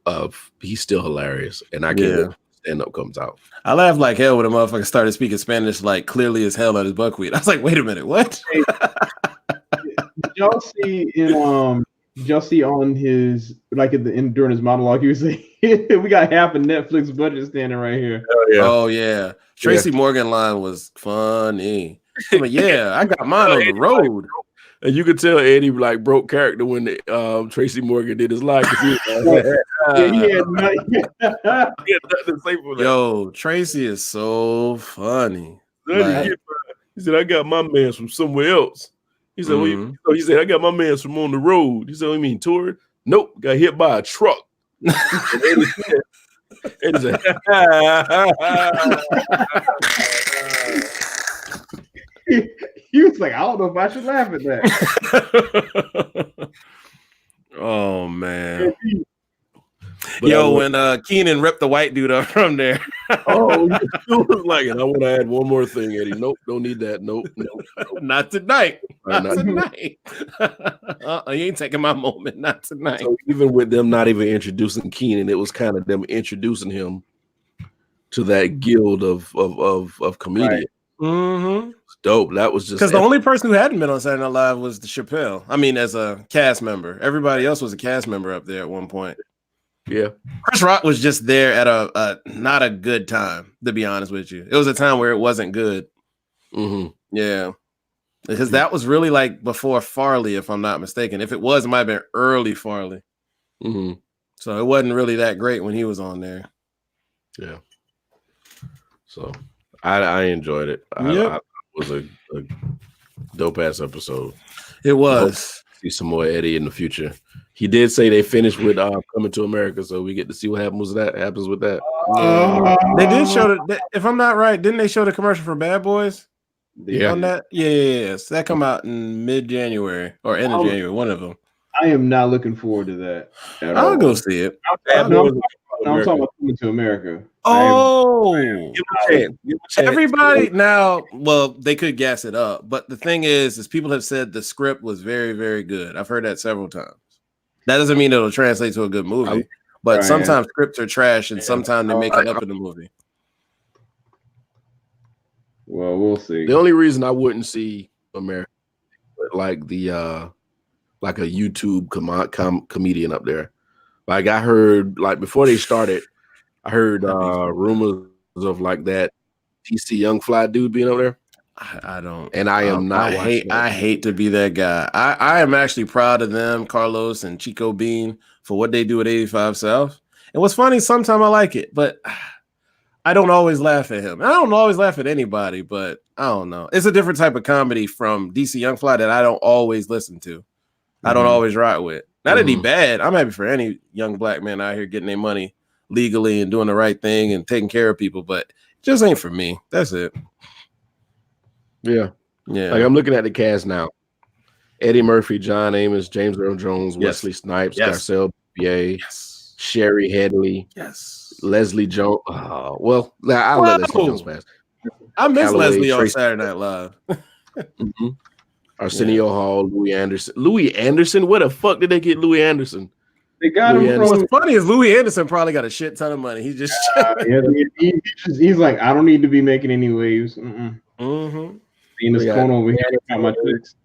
hilarious, and I can't wait till stand-up comes out. I laughed like hell when a motherfucker started speaking Spanish like clearly as hell on his buckwheat. I was like, wait a minute, what? y'all see on his during his monologue, he was saying we got half a Netflix budget standing right here. Oh yeah. Tracy Morgan line was funny. I mean, I got mine on the road. And you could tell Eddie like broke character when Tracy Morgan did his line. He had nothing to say for that. Yo, Tracy is so funny. He said, "I got my man from somewhere else." He said, he said, "I got my man from on the road." He said, "What do you mean, touring?" Nope, got hit by a truck. Eddie said, he was like, I don't know if I should laugh at that. Oh man. But when Keenan ripped the white dude up from there. It was like, and I want to add one more thing, Eddie. Nope, don't need that. Nope. Not tonight. Not tonight. You ain't taking my moment. Not tonight. So even with them not even introducing Keenan, it was kind of them introducing him to that guild of comedians. Right. Mm-hmm. Dope. That was just because the only person who hadn't been on Saturday Night Live was the Chappelle. I mean, as a cast member. Everybody else was a cast member up there at one point. Yeah. Chris Rock was just there at a not a good time, to be honest with you. It was a time where it wasn't good. Mm-hmm. Yeah. Because that was really like before Farley, if I'm not mistaken. If it was, it might have been early Farley. Mm-hmm. So it wasn't really that great when he was on there. Yeah. So I enjoyed it. It was a dope ass episode. It was. See some more Eddie in the future. He did say they finished with Coming to America, so we get to see what happens with that. They did show if I'm not right, didn't they show the commercial for Bad Boys? Yeah. On that? Yeah. So that come out in mid-January or end of January, one of them. I am not looking forward to that. I'll go see it. I'm talking about Coming to America. Oh, give a chance. Everybody now, well, they could gas it up, but the thing is people have said the script was very, very good. I've heard that several times. That doesn't mean it'll translate to a good movie, but sometimes scripts are trash and sometimes they make it up in the movie. Well, we'll see. The only reason I wouldn't see America, like the like a YouTube comedian up there, like I heard, like before they started, I heard rumors of like that PC Young Fly dude being up there. I don't, and I am not. I hate to be that guy. I am actually proud of them, Carlos and Chico Bean, for what they do at 85 South. And what's funny, sometimes I like it, but I don't always laugh at him. I don't always laugh at anybody, but I don't know. It's a different type of comedy from DC Young Fly that I don't always listen to. I don't always ride with. Not that he bad. I'm happy for any young black man out here getting their money legally and doing the right thing and taking care of people, but it just ain't for me. That's it. Yeah. Like I'm looking at the cast now. Eddie Murphy, John Amos, James Earl Jones, Wesley Snipes, Garcelle Bouvier, Sherry Headley, Leslie Jones. I'll let Leslie Jones pass. I miss Leslie on Saturday Night Live. Arsenio Hall, Louis Anderson. Louis Anderson? Where the fuck did they get Louis Anderson? They got him. What's funny is Louis Anderson probably got a shit ton of money. He's just he's like, I don't need to be making any waves. In this corner over here, got my tricks.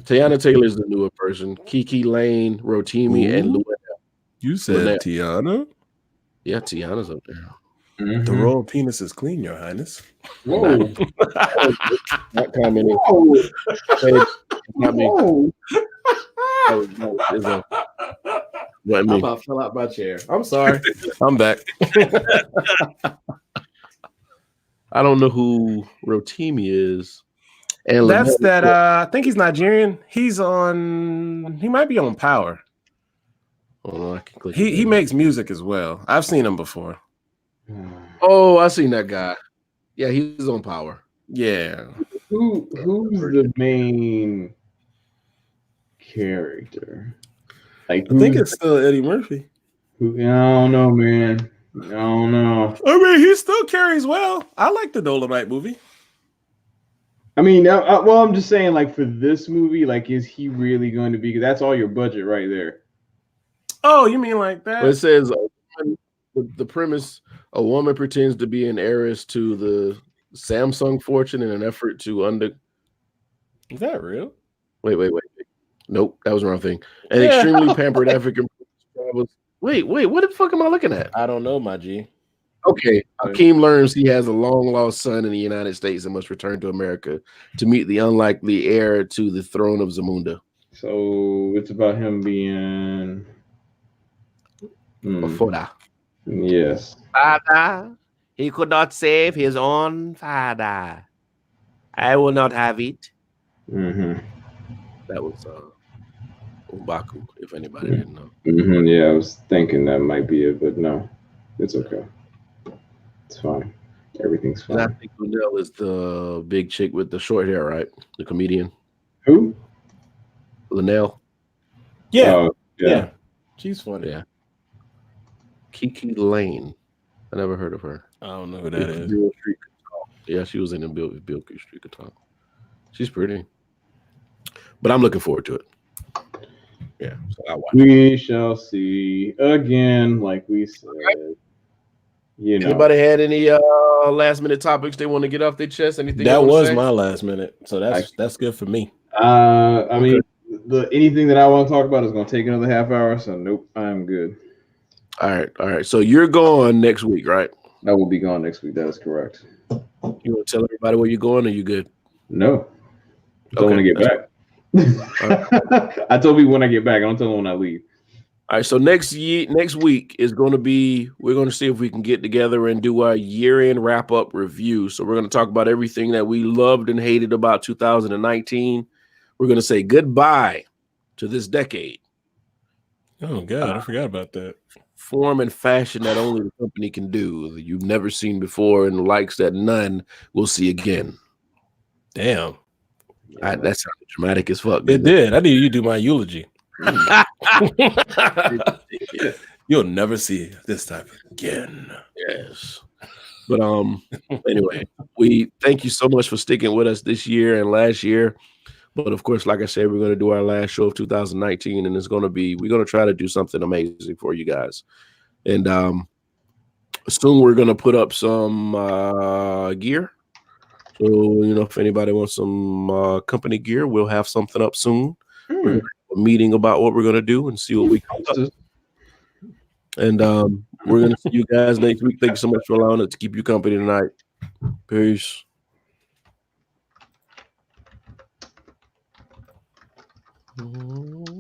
Tiana Taylor's the newer person. Kiki Lane, Rotimi, and Luann. You said Tiana? Yeah, Tiana's up there. The royal penis is clean, Your Highness. Whoa. Not commenting. Not me. I'm about to fill out my chair. I'm sorry. I'm back. I don't know who Rotimi is. And that's that. I think he's Nigerian. He might be on Power. Oh, I can click. He makes music as well. I've seen him before. Oh, I seen that guy. Yeah, he's on Power. Yeah. Who's the main character? Like, I think it's still Eddie Murphy. I don't know, man. I don't know. I mean, he still carries well. I like the Dolomite movie. I mean, well, I'm just saying, like, for this movie, like, is he really going to be? Because that's all your budget right there. Oh, you mean like that? Well, it says the premise: a woman pretends to be an heiress to the Samsung fortune in an effort to Is that real? Wait. Nope, that was the wrong thing. An extremely pampered African. Wait, what the fuck am I looking at? I don't know, my G. Okay, Hakeem learns he has a long-lost son in the United States and must return to America to meet the unlikely heir to the throne of Zamunda. So it's about him being Ofoda. Yes. Father, he could not save his own father. I will not have it. Mm-hmm. That was Umbaku, if anybody didn't know. Mm-hmm. Yeah, I was thinking that might be it, but no, it's okay. It's fine. Everything's fine. And I think Lunel is the big chick with the short hair, right? The comedian. Who? Lunel. Yeah. Yeah. She's funny. Yeah. Kiki Lane. I never heard of her. I don't know who that is. Bill Street Could Talk. Yeah, she was in the Bill Street Could Talk. She's pretty. But I'm looking forward to it. Yeah. So I watch We shall see again, like we said. You know. Anybody had any last minute topics they want to get off their chest? Anything that was my last minute, so that's good for me. I mean, anything that I want to talk about is going to take another half hour, so nope, I'm good. All right. So you're going next week, right? I will be gone next week. That is correct. You want to tell everybody where you're going, or you good? No, I don't want to get back. I told people when I get back. I don't tell them when I leave. All right, so next week is going to be, we're going to see if we can get together and do our year-end wrap-up review. So we're going to talk about everything that we loved and hated about 2019. We're going to say goodbye to this decade. Oh, God, I forgot about that. Form and fashion that only the company can do, that you've never seen before, and likes that none will see again. Damn. That sounded dramatic as fuck. It did. I need you to do my eulogy. You'll never see this type again. Yes. But anyway, we thank you so much for sticking with us this year and last year. But of course, like I said, we're going to do our last show of 2019, and we're going to try to do something amazing for you guys. And soon we're going to put up some gear. So, if anybody wants some company gear, we'll have something up soon. We're going to have a meeting about what we're going to do and see what we can do. And we're going to see you guys next week. Thank you so much for allowing us to keep you company tonight. Peace.